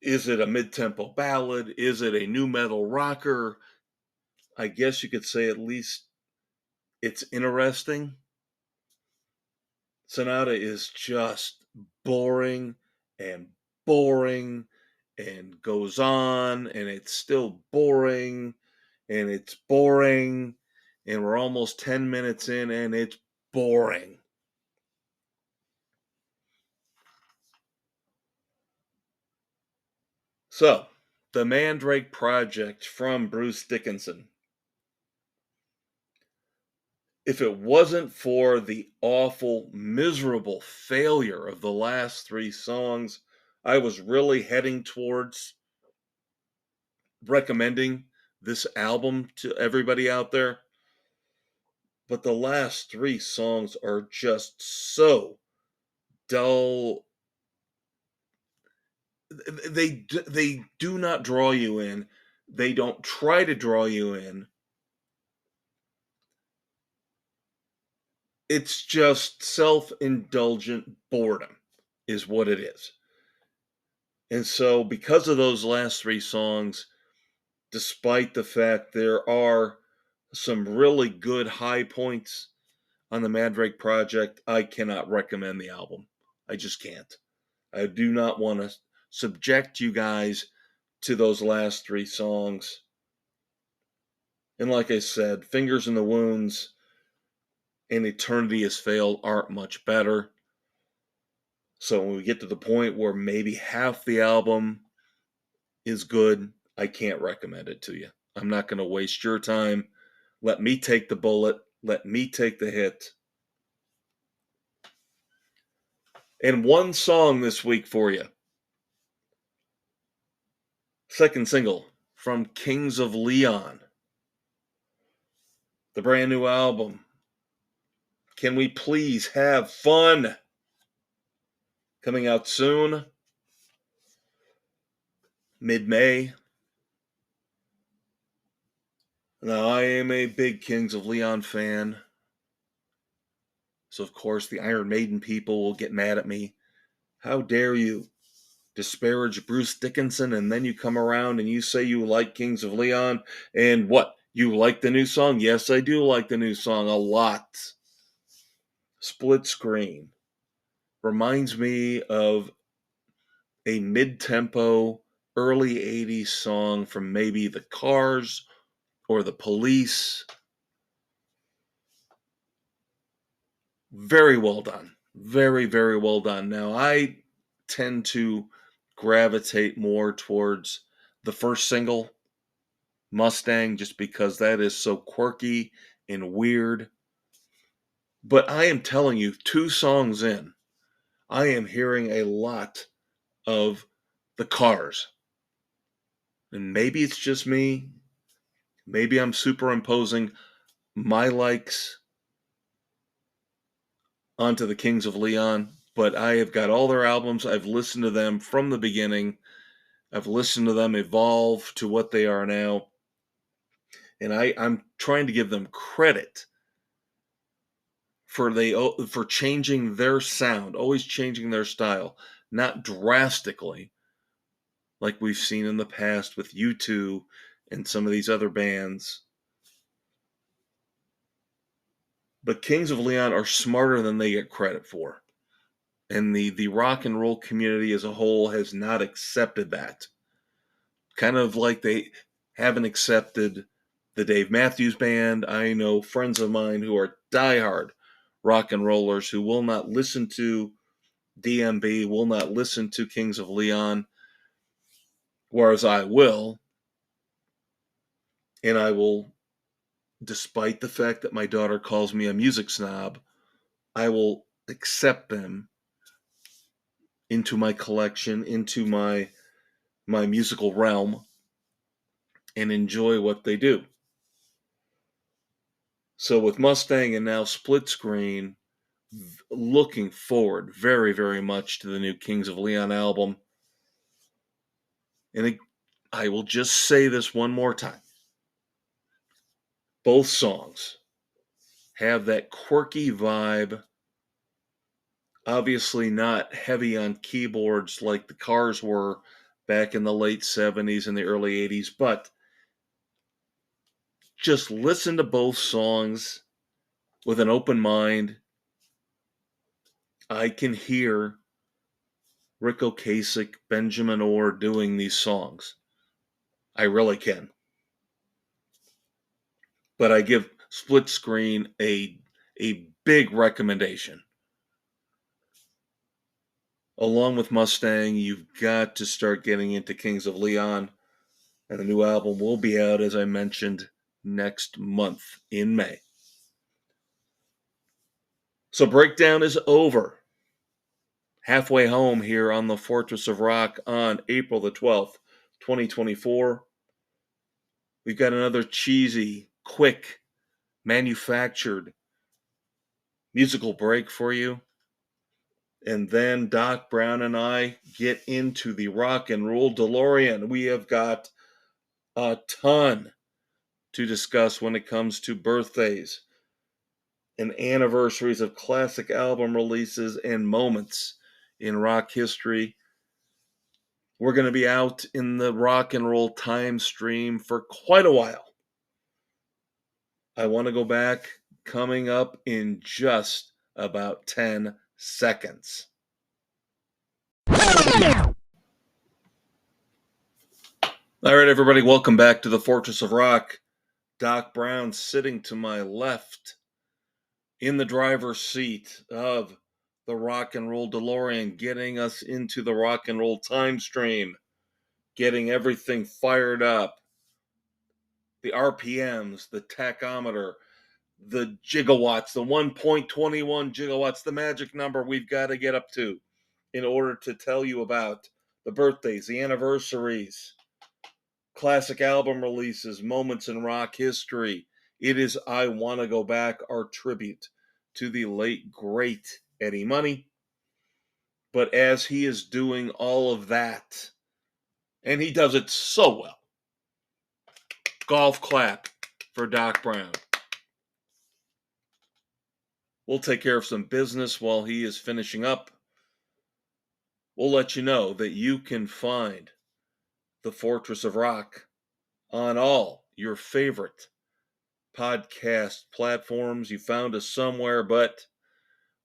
is it a mid-tempo ballad? Is it a new metal rocker? I guess you could say at least it's interesting. Sonata is just boring and boring and goes on, and it's still boring and it's boring, and we're almost 10 minutes in and it's boring. So, the Mandrake Project from Bruce Dickinson. If it wasn't for the awful, miserable failure of the last 3 songs, I was really heading towards recommending this album to everybody out there. But the last 3 songs are just so dull. They do not draw you in. They don't try to draw you in. It's just self-indulgent boredom is what it is. And so because of those last 3 songs, despite the fact there are some really good high points on the Mandrake Project, I cannot recommend the album. I just can't. I do not want to subject you guys to those last 3 songs. And like I said, Fingers in the Wounds and Eternity Has Failed aren't much better. So when we get to the point where maybe half the album is good, I can't recommend it to you. I'm not going to waste your time. Let me take the bullet. Let me take the hit. And one song this week for you. Second single from Kings of Leon. The brand new album. Can we please have fun? Coming out soon. Mid-May. Now, I am a big Kings of Leon fan. So, of course, the Iron Maiden people will get mad at me. How dare you disparage Bruce Dickinson, and then you come around and you say you like Kings of Leon, and what? You like the new song? Yes, I do like the new song a lot. Split Screen reminds me of a mid-tempo, early 80s song from maybe the Cars or the Police. Very well done. Very, very well done. Now, I tend to gravitate more towards the first single, Mustang, just because that is so quirky and weird. But I am telling you, 2 songs in, I am hearing a lot of the Cars. And maybe it's just me, Maybe I'm superimposing my likes onto the Kings of Leon, but I have got all their albums. I've listened to them from the beginning. I've listened to them evolve to what they are now. And I'm trying to give them credit for changing their sound, always changing their style, not drastically like we've seen in the past with U2 and some of these other bands. But Kings of Leon are smarter than they get credit for. And the rock and roll community as a whole has not accepted that. Kind of like they haven't accepted the Dave Matthews Band. I know friends of mine who are diehard rock and rollers who will not listen to DMB, will not listen to Kings of Leon, whereas I will. And I will, despite the fact that my daughter calls me a music snob, I will accept them into my collection, into my musical realm, and enjoy what they do. So with Mustang and now Split Screen, looking forward very, very much to the new Kings of Leon album. And I will just say this one more time. Both songs have that quirky vibe, obviously not heavy on keyboards like the Cars were back in the late 70s and the early 80s, but just listen to both songs with an open mind. I can hear Rick Ocasek, Benjamin Orr doing these songs. I really can. But I give Split Screen a big recommendation. Along with Mustang, you've got to start getting into Kings of Leon. And the new album will be out, as I mentioned, next month in May. So Breakdown is over. Halfway home here on the Fortress of Rock on April the 12th, 2024. We've got another cheesy, quick, manufactured musical break for you. And then Doc Brown and I get into the rock and roll DeLorean. We have got a ton to discuss when it comes to birthdays and anniversaries of classic album releases and moments in rock history. We're going to be out in the rock and roll time stream for quite a while. I want to go back coming up in just about 10 seconds. All right, everybody, welcome back to the Fortress of Rock. Doc Brown sitting to my left in the driver's seat of the rock and roll DeLorean, getting us into the rock and roll time stream, getting everything fired up. The RPMs, the tachometer, the gigawatts, the 1.21 gigawatts, the magic number we've got to get up to in order to tell you about the birthdays, the anniversaries, classic album releases, moments in rock history. It is I Want to Go Back, our tribute to the late, great Eddie Money. But as he is doing all of that, and he does it so well, golf clap for Doc Brown. We'll take care of some business while he is finishing up. We'll let you know that you can find the Fortress of Rock on all your favorite podcast platforms. You found us somewhere, but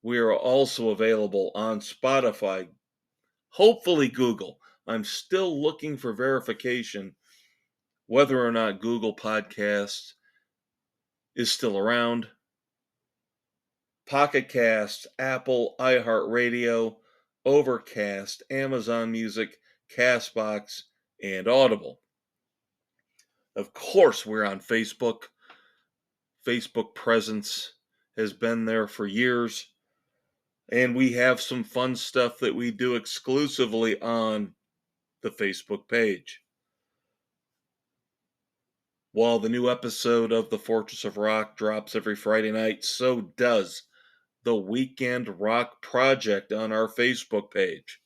we are also available on Spotify, hopefully Google. I'm still looking for verification whether or not Google Podcasts is still around. Pocket Cast, Apple, iHeartRadio, Overcast, Amazon Music, Castbox, and Audible. Of course, we're on Facebook. Facebook presence has been there for years. And we have some fun stuff that we do exclusively on the Facebook page. While the new episode of The Fortress of Rock drops every Friday night, so does the Weekend Rock Project on our Facebook page.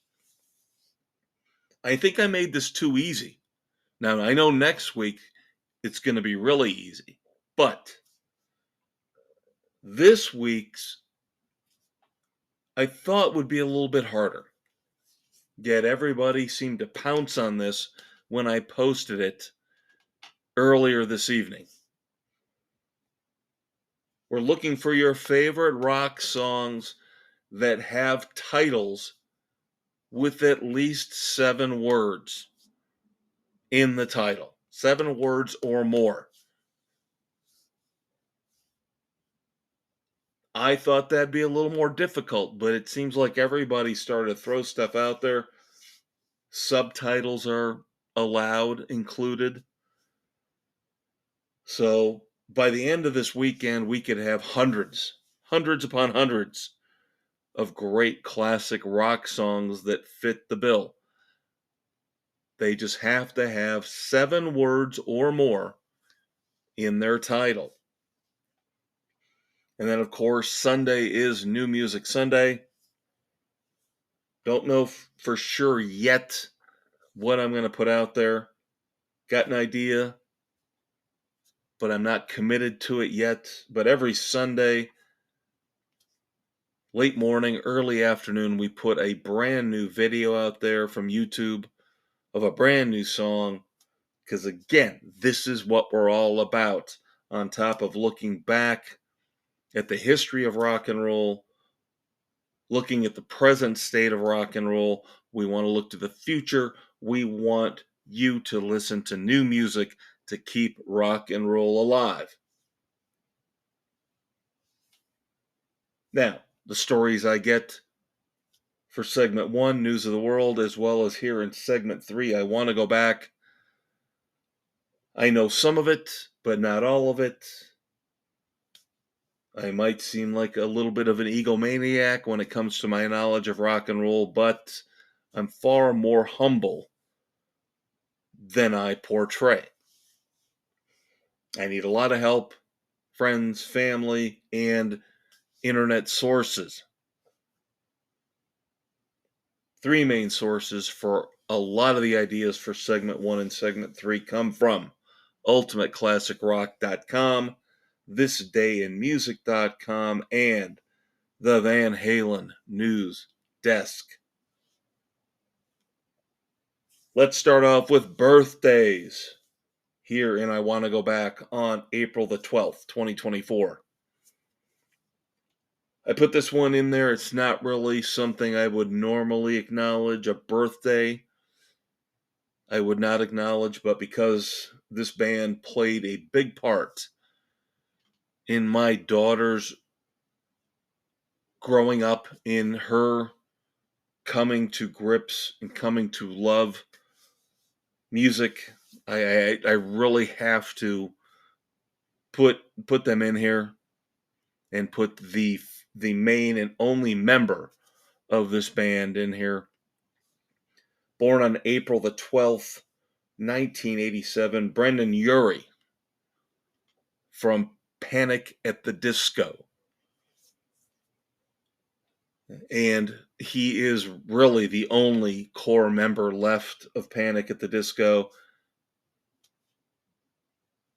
I think I made this too easy. Now, I know next week it's going to be really easy, but this week's I thought would be a little bit harder. Yet everybody seemed to pounce on this when I posted it earlier this evening. We're looking for your favorite rock songs that have titles with at least 7 words in the title. 7 words or more. I thought that'd be a little more difficult, but it seems like everybody started to throw stuff out there. Subtitles are allowed, included. So by the end of this weekend, we could have hundreds upon hundreds of great classic rock songs that fit the bill. They just have to have 7 words or more in their title. And then, of course, Sunday is New Music Sunday. Don't know for sure yet what I'm going to put out there. Got an idea, but I'm not committed to it yet. But every Sunday, late morning, early afternoon, we put a brand new video out there from YouTube of a brand new song. Because again, this is what we're all about. On top of looking back at the history of rock and roll, looking at the present state of rock and roll, we want to look to the future. We want you to listen to new music to keep rock and roll alive. Now, the stories I get for segment 1, News of the World, as well as here in segment 3, I want to go back. I know some of it, but not all of it. I might seem like a little bit of an egomaniac when it comes to my knowledge of rock and roll, but I'm far more humble than I portray. I need a lot of help, friends, family, and internet sources. 3 main sources for a lot of the ideas for segment 1 and segment 3 come from ultimateclassicrock.com, thisdayinmusic.com, and the Van Halen News Desk. Let's start off with birthdays here, and I want to go back on April the 12th, 2024. I put this one in there. It's not really something I would normally acknowledge, a birthday. I would not acknowledge, but because this band played a big part in my daughter's growing up, in her coming to grips and coming to love music, I really have to put them in here and put the main and only member of this band in here. Born on April the 12th, 1987, Brendan Urie from Panic at the Disco. And he is really the only core member left of Panic at the Disco.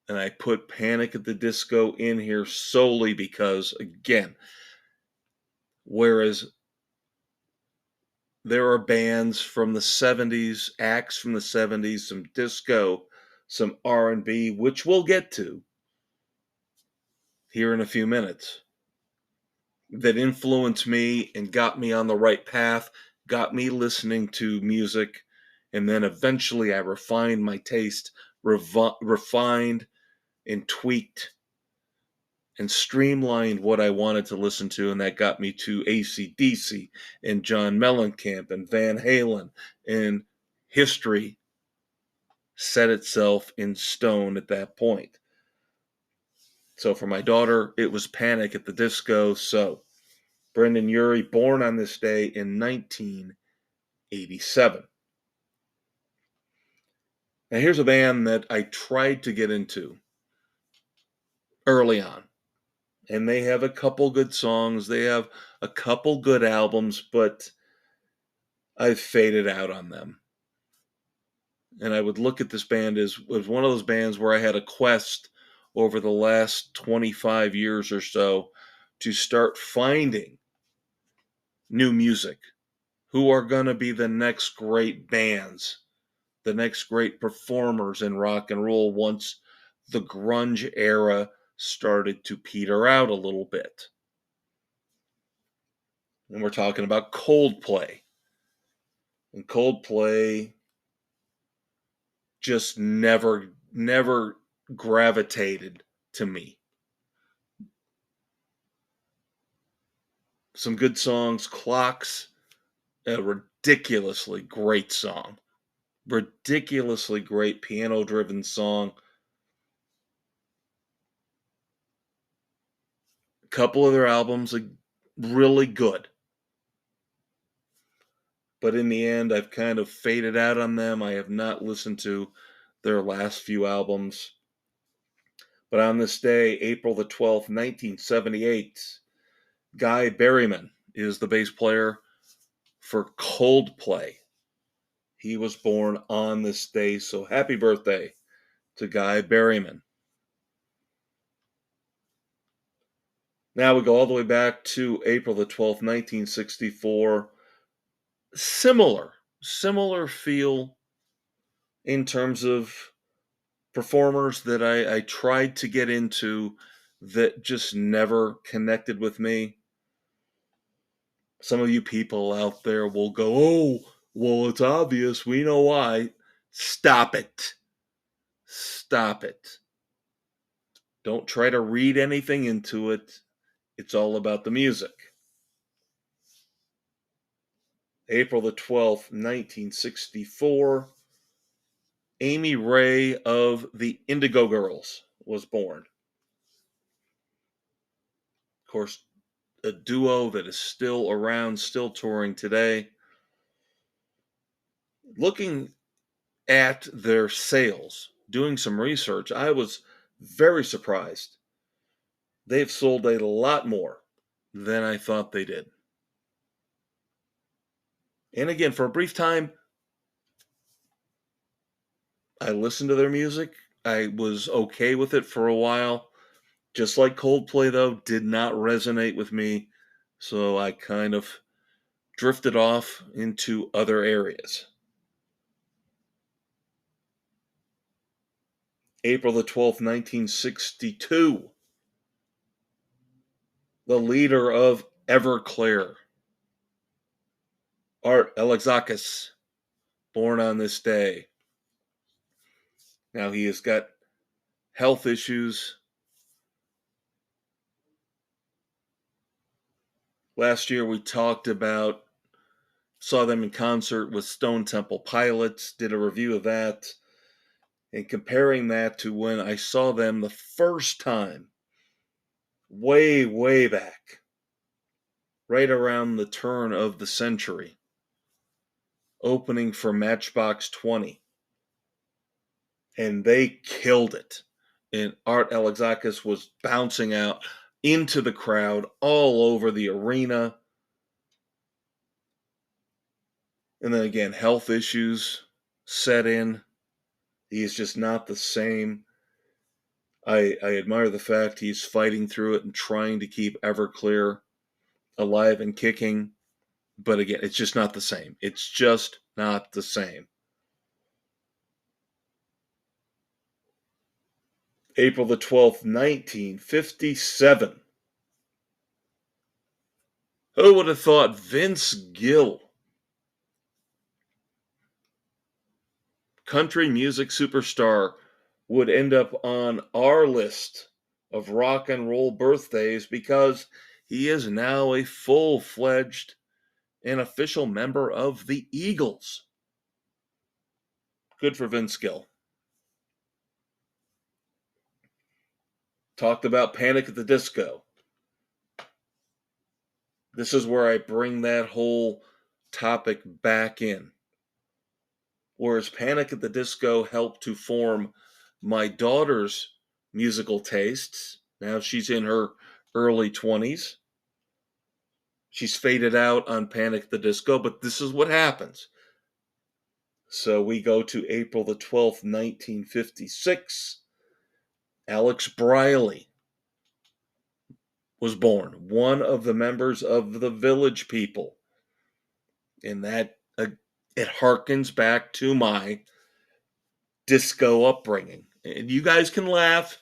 And I put Panic at the Disco in here solely because, again, whereas there are bands from the 70s, acts from the 70s, some disco, some R&B, which we'll get to here in a few minutes, that influenced me and got me on the right path, got me listening to music, and then eventually I refined my taste, refined and tweaked and streamlined what I wanted to listen to, and that got me to AC/DC and John Mellencamp and Van Halen, and history set itself in stone at that point. So for my daughter, it was Panic at the Disco. So Brendan Urie, born on this day in 1987. Now, here's a band that I tried to get into early on, and they have a couple good songs. They have a couple good albums, but I've faded out on them. And I would look at this band as was one of those bands where I had a quest over the last 25 years or so to start finding new music. Who are going to be the next great bands, the next great performers in rock and roll once the grunge era started to peter out a little bit. And we're talking about Coldplay. And Coldplay just never gravitated to me. Some good songs. Clocks, a ridiculously great song. Ridiculously great piano-driven song. A couple of their albums are really good. But in the end, I've kind of faded out on them. I have not listened to their last few albums. But on this day, April the 12th, 1978, Guy Berryman is the bass player for Coldplay. He was born on this day, so happy birthday to Guy Berryman. Now we go all the way back to April the 12th, 1964. Similar feel in terms of performers that I tried to get into that just never connected with me. Some of you people out there will go, oh, well, it's obvious. We know why. Stop it. Stop it. Don't try to read anything into it. It's all about the music. April the 12th, 1964. Amy Ray of the Indigo Girls was born. Of course, a duo that is still around, still touring today. Looking at their sales, doing some research, I was very surprised. They've sold a lot more than I thought they did. And again, for a brief time, I listened to their music. I was okay with it for a while. Just like Coldplay, though, did not resonate with me. So I kind of drifted off into other areas. April the 12th, 1962. The leader of Everclear, Art Alexakis, born on this day. Now he has got health issues. Last year we saw them in concert with Stone Temple Pilots, did a review of that, and comparing that to when I saw them the first time, way back, right around the turn of the century, opening for Matchbox 20. And they killed it. And Art Alexakis was bouncing out into the crowd all over the arena. And then again, health issues set in. He is just not the same. I admire the fact he's fighting through it and trying to keep Everclear alive and kicking. But again, it's just not the same. It's just not the same. April the 12th, 1957. Who would have thought Vince Gill, country music superstar, would end up on our list of rock and roll birthdays because he is now a full-fledged and official member of the Eagles. Good for Vince Gill. Talked about Panic at the Disco. This is where I bring that whole topic back in. Whereas Panic at the Disco helped to form my daughter's musical tastes. Now she's in her early 20s. She's faded out on Panic at the Disco, but this is what happens. So we go to April the 12th, 1956. Alex Briley was born, one of the members of the Village People. And that it harkens back to my disco upbringing. And you guys can laugh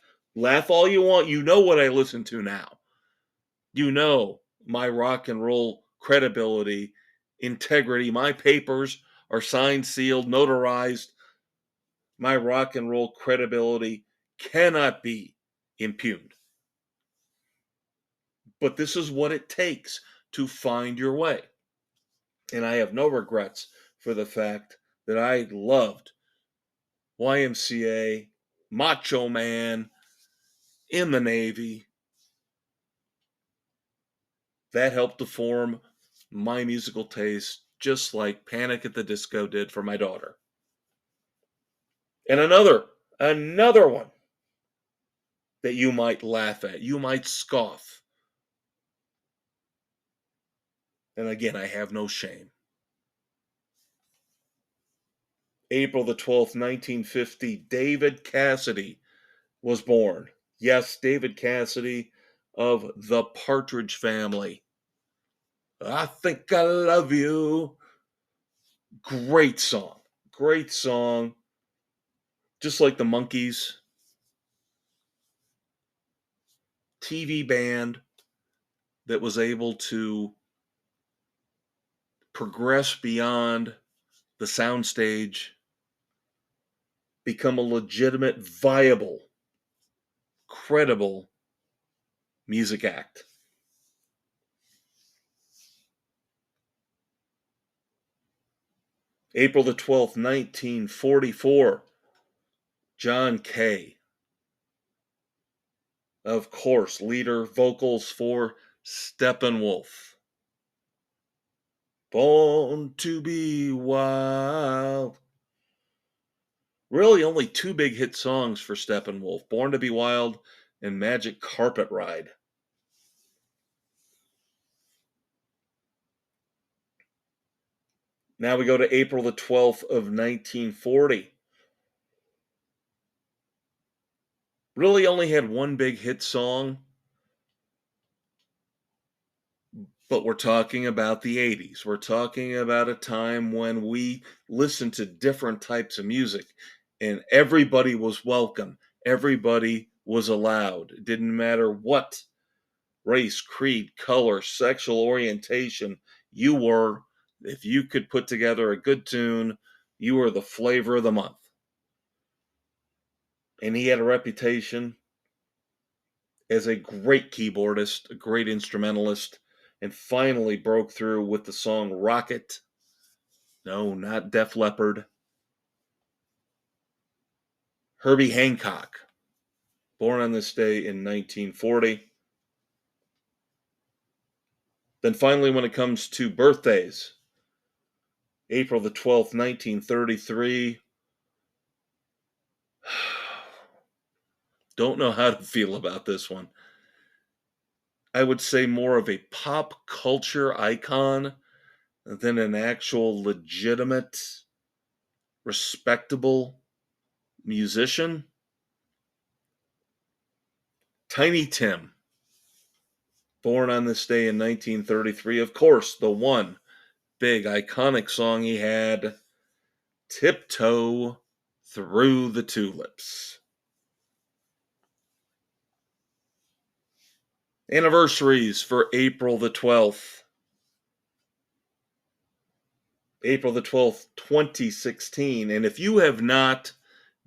all you want. You know what I listen to now. You know my rock and roll credibility, integrity. My papers are signed, sealed, notarized. My rock and roll credibility cannot be impugned. But this is what it takes to find your way. And I have no regrets for the fact that I loved YMCA, Macho Man, in the Navy. That helped to form my musical taste, just like Panic at the Disco did for my daughter. And another one that you might laugh at, you might scoff. And again, I have no shame. April the 12th, 1950, David Cassidy was born. Yes, David Cassidy of the Partridge Family. I think I love you. Great song. Great song. Just like the Monkees. TV band that was able to progress beyond the soundstage, become a legitimate, viable, credible music act. April the 12th, 1944, John Kay. Of course, leader vocals for Steppenwolf. Born to be wild. Really only two big hit songs for Steppenwolf, Born to be Wild and Magic Carpet Ride. Now we go to April the 12th of 1940. Really only had one big hit song, but we're talking about the 80s. We're talking about a time when we listened to different types of music and everybody was welcome. Everybody was allowed. It didn't matter what race, creed, color, sexual orientation you were. If you could put together a good tune, you were the flavor of the month. And he had a reputation as a great keyboardist, a great instrumentalist, and finally broke through with the song Rocket. No, not Def Leppard. Herbie Hancock, born on this day in 1940. Then finally, when it comes to birthdays, April the 12th, 1933. Don't know how to feel about this one. I would say more of a pop culture icon than an actual legitimate, respectable musician. Tiny Tim, born on this day in 1933. Of course, the one big iconic song he had, Tiptoe Through the Tulips. Anniversaries for April the 12th. April the 12th, 2016. And if you have not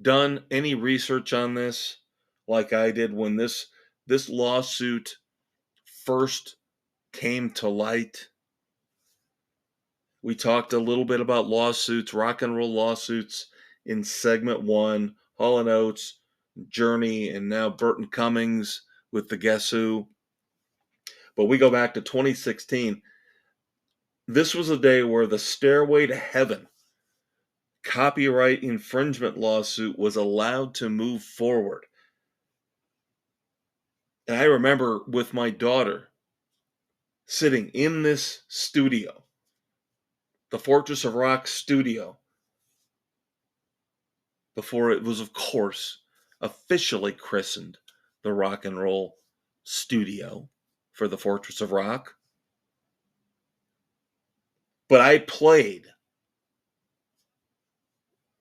done any research on this, like I did when this lawsuit first came to light, we talked a little bit about lawsuits, rock and roll lawsuits in segment 1, Hall Oates, Journey, and now Burton Cummings with the Guess Who. But we go back to 2016. This was a day where the Stairway to Heaven copyright infringement lawsuit was allowed to move forward. And I remember with my daughter sitting in this studio, the Fortress of Rock studio, before it was, of course, officially christened the Rock and Roll Studio for the Fortress of Rock. But I played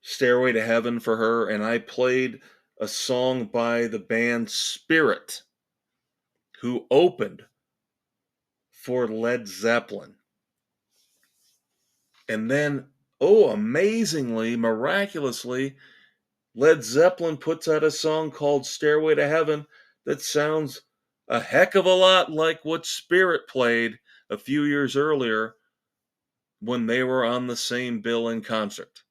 Stairway to Heaven for her, and I played a song by the band Spirit, who opened for Led Zeppelin. And then, amazingly, miraculously, Led Zeppelin puts out a song called Stairway to Heaven that sounds a heck of a lot like what Spirit played a few years earlier when they were on the same bill in concert.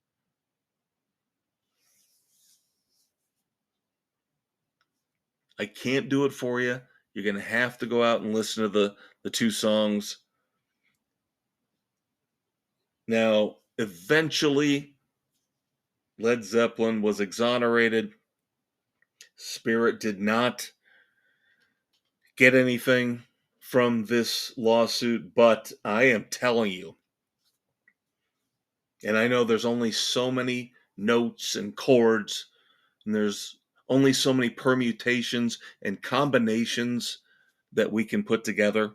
I can't do it for you. You're going to have to go out and listen to the two songs. Now, eventually, Led Zeppelin was exonerated. Spirit did not get anything from this lawsuit, but I am telling you, and I know there's only so many notes and chords, and there's only so many permutations and combinations that we can put together.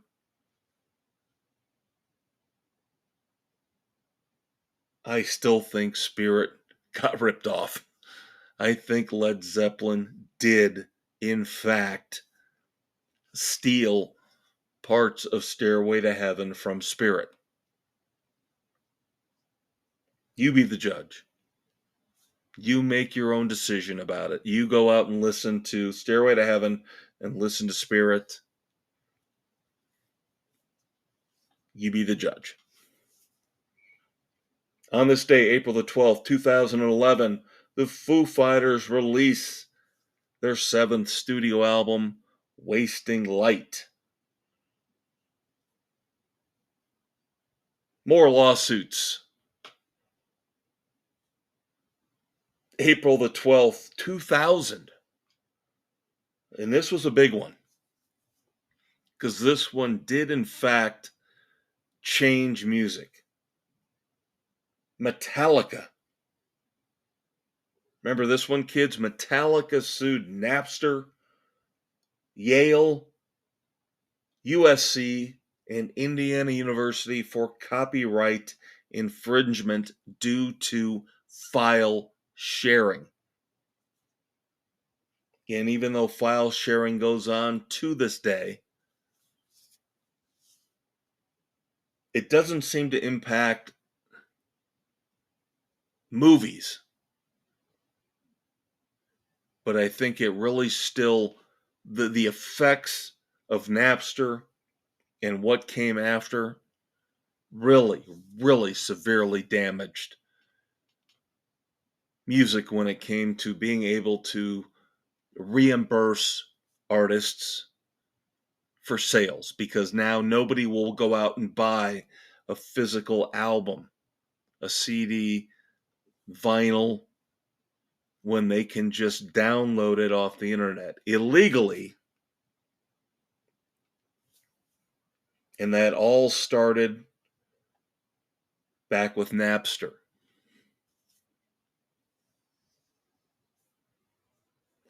I still think Spirit got ripped off. I think Led Zeppelin did, in fact, steal parts of Stairway to Heaven from Spirit. You be the judge. You make your own decision about it. You go out and listen to Stairway to Heaven and listen to Spirit. You be the judge. On this day, April the 12th, 2011, the Foo Fighters release their 7th studio album, Wasting Light. More lawsuits. April the 12th, 2000. And this was a big one, because this one did, in fact, change music. Metallica. Remember this one, kids? Metallica sued Napster, Yale, USC, and Indiana University for copyright infringement due to file sharing. And even though file sharing goes on to this day, it doesn't seem to impact movies. But I think it really still, the effects of Napster and what came after really, really severely damaged music when it came to being able to reimburse artists for sales, because now nobody will go out and buy a physical album, a CD, vinyl, when they can just download it off the internet illegally. And that all started back with Napster.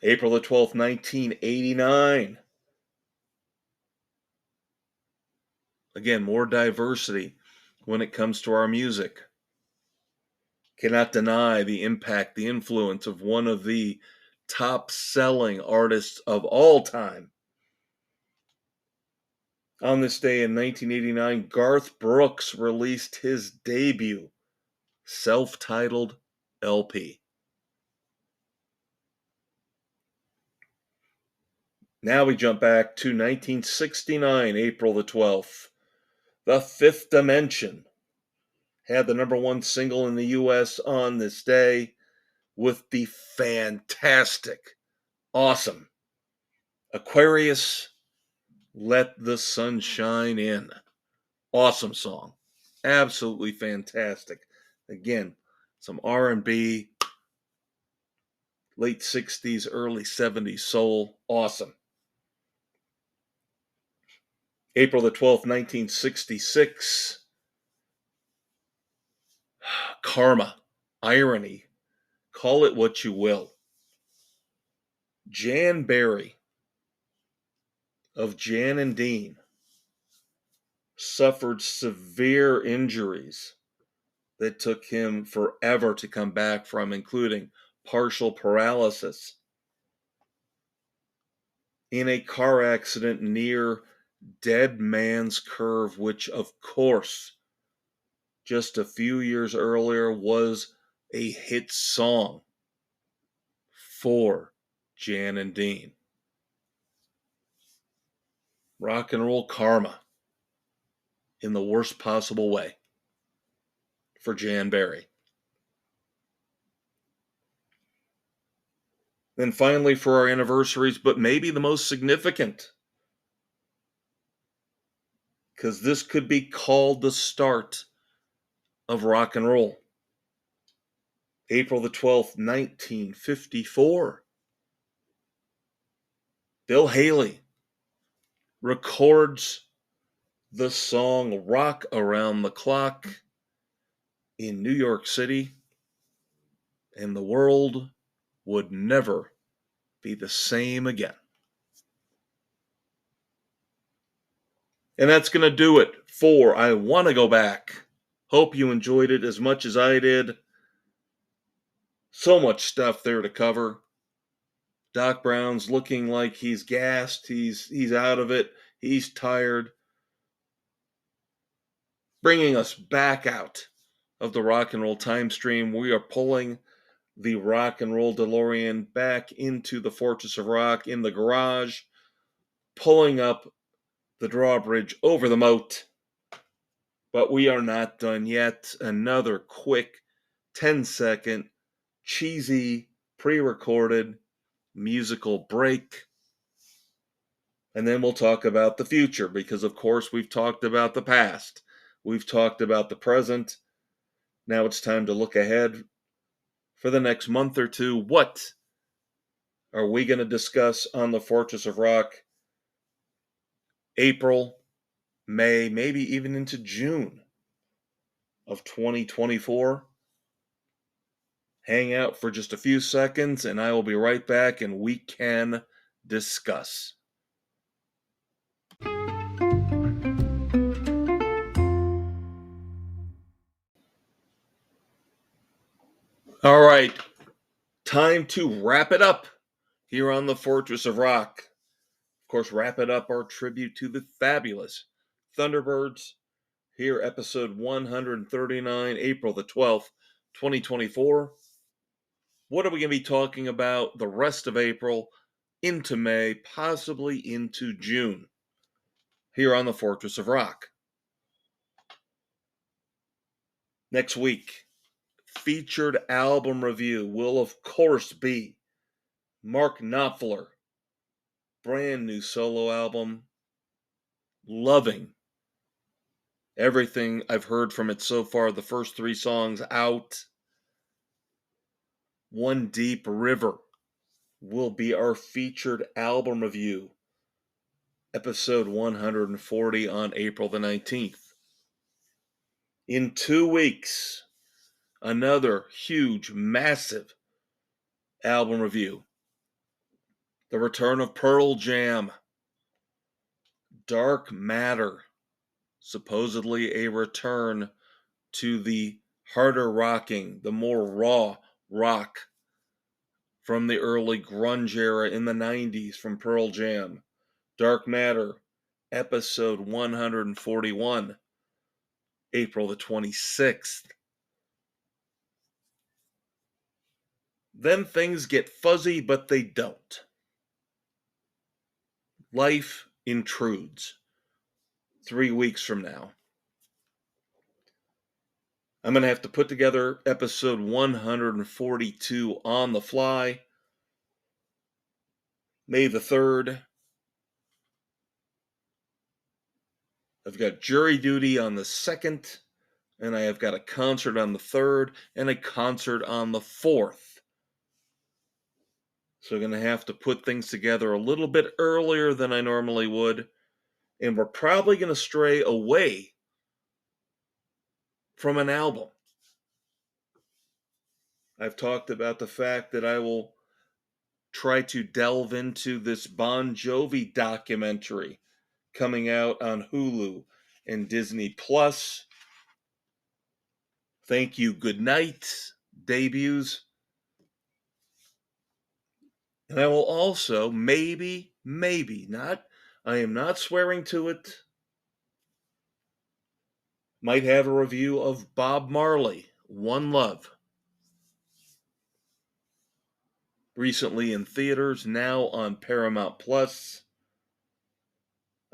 April the 12th, 1989. Again, more diversity when it comes to our music. Cannot deny the impact, the influence of one of the top-selling artists of all time. On this day in 1989, Garth Brooks released his debut self-titled LP. Now we jump back to 1969, April the 12th. The Fifth Dimension had the number one single in the U.S. on this day with the fantastic, awesome Aquarius, Let the Sun Shine In. Awesome song. Absolutely fantastic. Again, some R&B, late 60s, early 70s soul. Awesome. April the 12th, 1966. Karma, irony, call it what you will. Jan Berry of Jan and Dean suffered severe injuries that took him forever to come back from, including partial paralysis, in a car accident near Dead Man's Curve, which, of course, just a few years earlier was a hit song for Jan and Dean. Rock and roll karma in the worst possible way for Jan Berry. And finally, for our anniversaries, but maybe the most significant, because this could be called the start of rock and roll. April the 12th, 1954. Bill Haley records the song Rock Around the Clock in New York City, and the world would never be the same again. And that's going to do it for I Want to Go Back. Hope you enjoyed it as much as I did. So much stuff there to cover. Doc Brown's looking like he's gassed. He's out of it. He's tired. Bringing us back out of the rock and roll time stream, we are pulling the rock and roll DeLorean back into the Fortress of Rock in the garage, pulling up the drawbridge over the moat. But we are not done yet. Another quick 10-second, cheesy, pre-recorded musical break. And then we'll talk about the future, because of course we've talked about the past. We've talked about the present. Now it's time to look ahead for the next month or two. What are we going to discuss on the Fortress of Rock? April, May, maybe even into June of 2024. Hang out for just a few seconds and I will be right back and we can discuss. All right, time to wrap it up here on the Fortress of Rock. Of course, wrap it up our tribute to the fabulous Thunderbirds. Here, episode 139, April the 12th, 2024. What are we going to be talking about the rest of April, into May, possibly into June, here on the Fortress of Rock? Next week, featured album review will, of course, be Mark Knopfler. Brand new solo album. Loving everything I've heard from it so far. The first 3 songs out. One Deep River will be our featured album review. Episode 140 on April the 19th. In 2 weeks, another huge, massive album review. The return of Pearl Jam. Dark Matter. Supposedly a return to the harder rocking, the more raw rock from the early grunge era in the 90s from Pearl Jam. Dark Matter, episode 141, April the 26th. Then things get fuzzy, but they don't. Life intrudes. 3 weeks from now. I'm going to have to put together episode 142 on the fly. May the 3rd. I've got jury duty on the 2nd and I have got a concert on the 3rd and a concert on the 4th. So I'm going to have to put things together a little bit earlier than I normally would, and we're probably going to stray away from an album. I've talked about the fact that I will try to delve into this Bon Jovi documentary coming out on Hulu and Disney Plus. Thank You, Good Night debuts. And I will also maybe not, I am not swearing to it, might have a review of Bob Marley, One Love. Recently in theaters, now on Paramount Plus.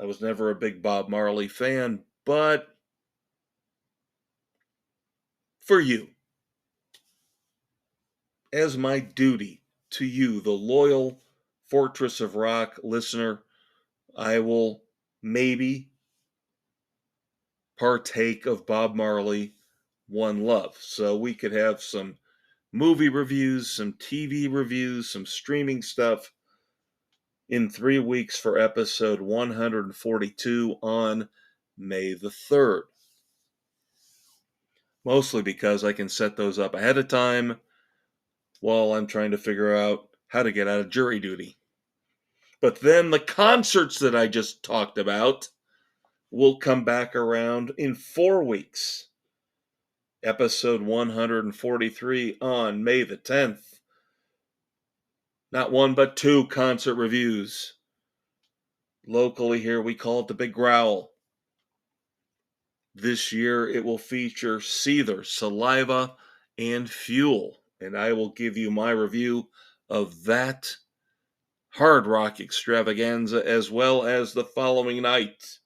I was never a big Bob Marley fan, but for you, as my duty to you, the loyal Fortress of Rock listener, I will maybe partake of Bob Marley, One Love. So we could have some movie reviews, some TV reviews, some streaming stuff in 3 weeks for episode 142 on May the 3rd. Mostly because I can set those up ahead of time while I'm trying to figure out how to get out of jury duty. But then the concerts that I just talked about will come back around in 4 weeks. Episode 143 on May the 10th. Not one, but 2 concert reviews. Locally here, we call it the Big Growl. This year, it will feature Seether, Saliva, and Fuel. And I will give you my review of that hard rock extravaganza, as well as the following night,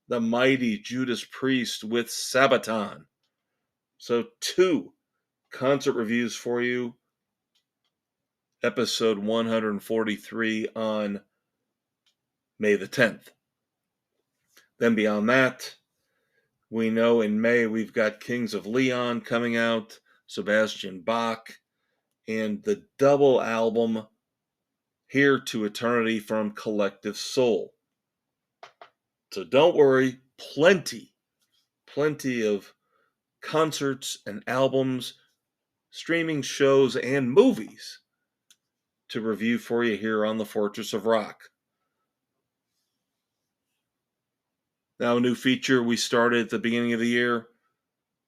the mighty Judas Priest with Sabaton. So 2 concert reviews for you. Episode 143 on May the 10th. Then beyond that, we know in May we've got Kings of Leon coming out, Sebastian Bach, and the double album Here to Eternity from Collective Soul. So don't worry, plenty of concerts and albums, streaming shows, and movies to review for you here on the Fortress of Rock. Now, a new feature we started at the beginning of the year.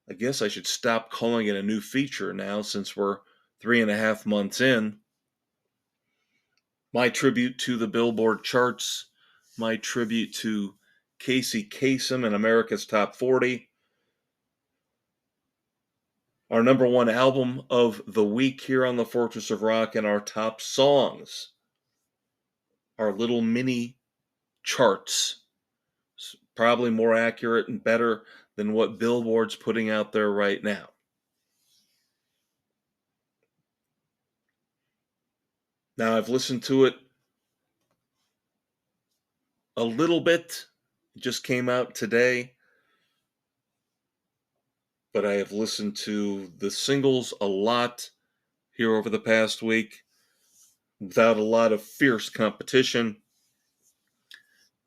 I guess I should stop calling it a new feature now since we're 3.5 months in. My tribute to the Billboard charts, my tribute to Casey Kasem and America's Top 40. Our number 1 album of the week here on the Fortress of Rock, and our top songs. Our little mini charts. Probably more accurate and better than what Billboard's putting out there right now. Now, I've listened to it a little bit. It just came out today. But I have listened to the singles a lot here over the past week without a lot of fierce competition.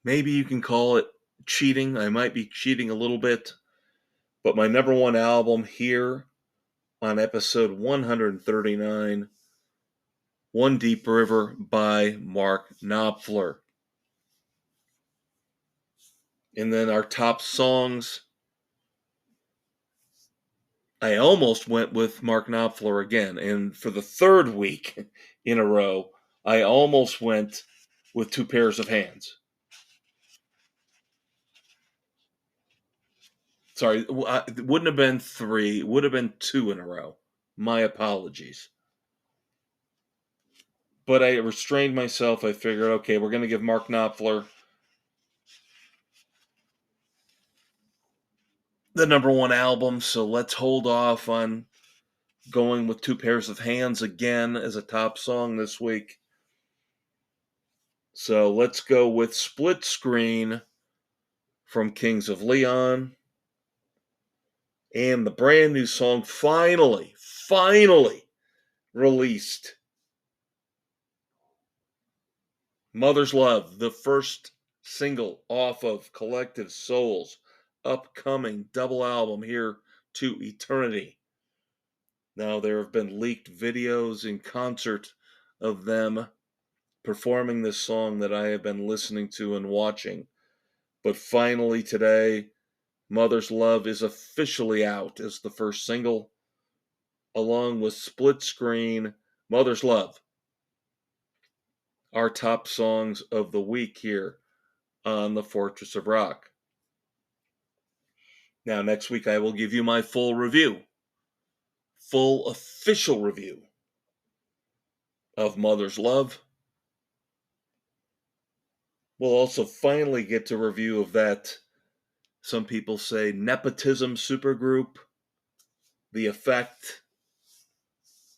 Maybe you can call it cheating. I might be cheating a little bit. But my number 1 album here on episode 139, One Deep River by Mark Knopfler. And then our top songs, I almost went with Mark Knopfler again. And for the 3rd week in a row, I almost went with Two Pairs of Hands. Sorry, it wouldn't have been 3. It would have been 2 in a row. My apologies. But I restrained myself. I figured, okay, we're going to give Mark Knopfler the number 1 album, so let's hold off on going with Two Pairs of Hands again as a top song this week. So let's go with Split Screen from Kings of Leon. And the brand new song finally released. Mother's Love, the first single off of Collective Soul's upcoming double album, Here to Eternity. Now, there have been leaked videos in concert of them performing this song that I have been listening to and watching. But finally today, Mother's Love is officially out as the first single, along with Split Screen, Mother's Love, our top songs of the week here on the Fortress of Rock. Now, next week I will give you my full official review of Mother's Love. We'll also finally get to review of that, some people say, nepotism supergroup, The Effect.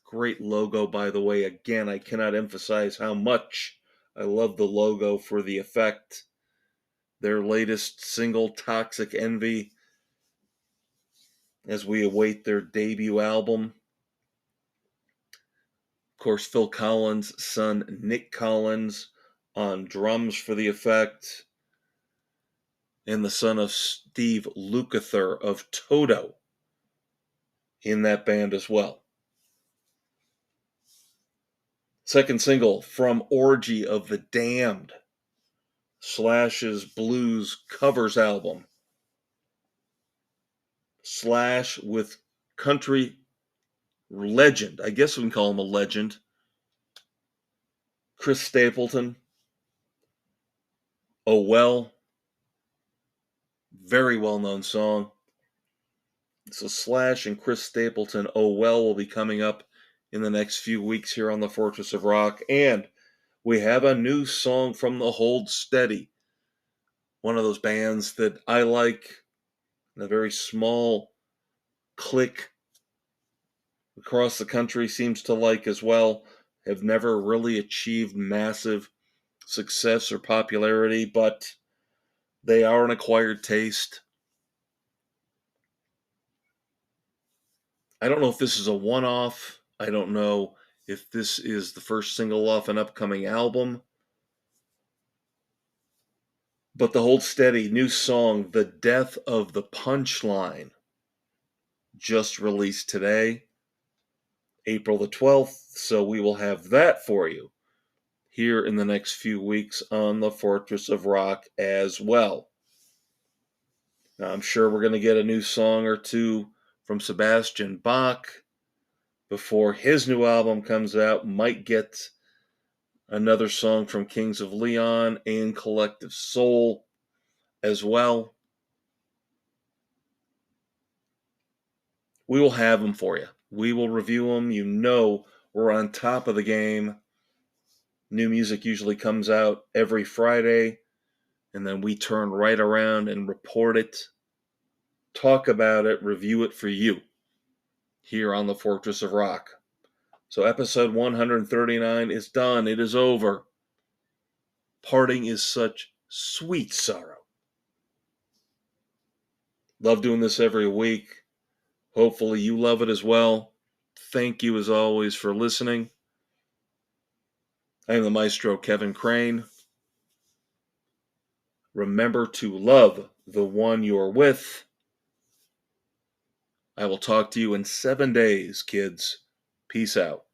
Great logo, by the way. Again, I cannot emphasize how much I love the logo for The Effect. Their latest single, Toxic Envy, as we await their debut album. Of course, Phil Collins' son, Nick Collins, on drums for The Effect, and the son of Steve Lukather of Toto in that band as well. Second single from Orgy of the Damned, Slash's blues covers album. Slash with country legend, I guess we can call him a legend, Chris Stapleton. Oh Well, very well-known song. So Slash and Chris Stapleton, Oh Well, will be coming up in the next few weeks here on the Fortress of Rock. And we have a new song from the Hold Steady, one of those bands that I like, a very small clique across the country seems to like as well. Have never really achieved massive success or popularity, but they are an acquired taste. I don't know if this is a one-off. I don't know if this is the first single off an upcoming album. But the Hold Steady new song, The Death of the Punchline, just released today, April the 12th. So we will have that for you here in the next few weeks on the Fortress of Rock as well. Now, I'm sure we're going to get a new song or two from Sebastian Bach before his new album comes out. Might get another song from Kings of Leon and Collective Soul as well. We will have them for you. We will review them. You know we're on top of the game. New music usually comes out every Friday, and then we turn right around and report it, talk about it, review it for you here on the Fortress of Rock. So episode 139 is done. It is over. Parting is such sweet sorrow. Love doing this every week. Hopefully you love it as well. Thank you as always for listening. I am the Maestro, Kevin Crane. Remember to love the one you're with. I will talk to you in 7 days, kids. Peace out.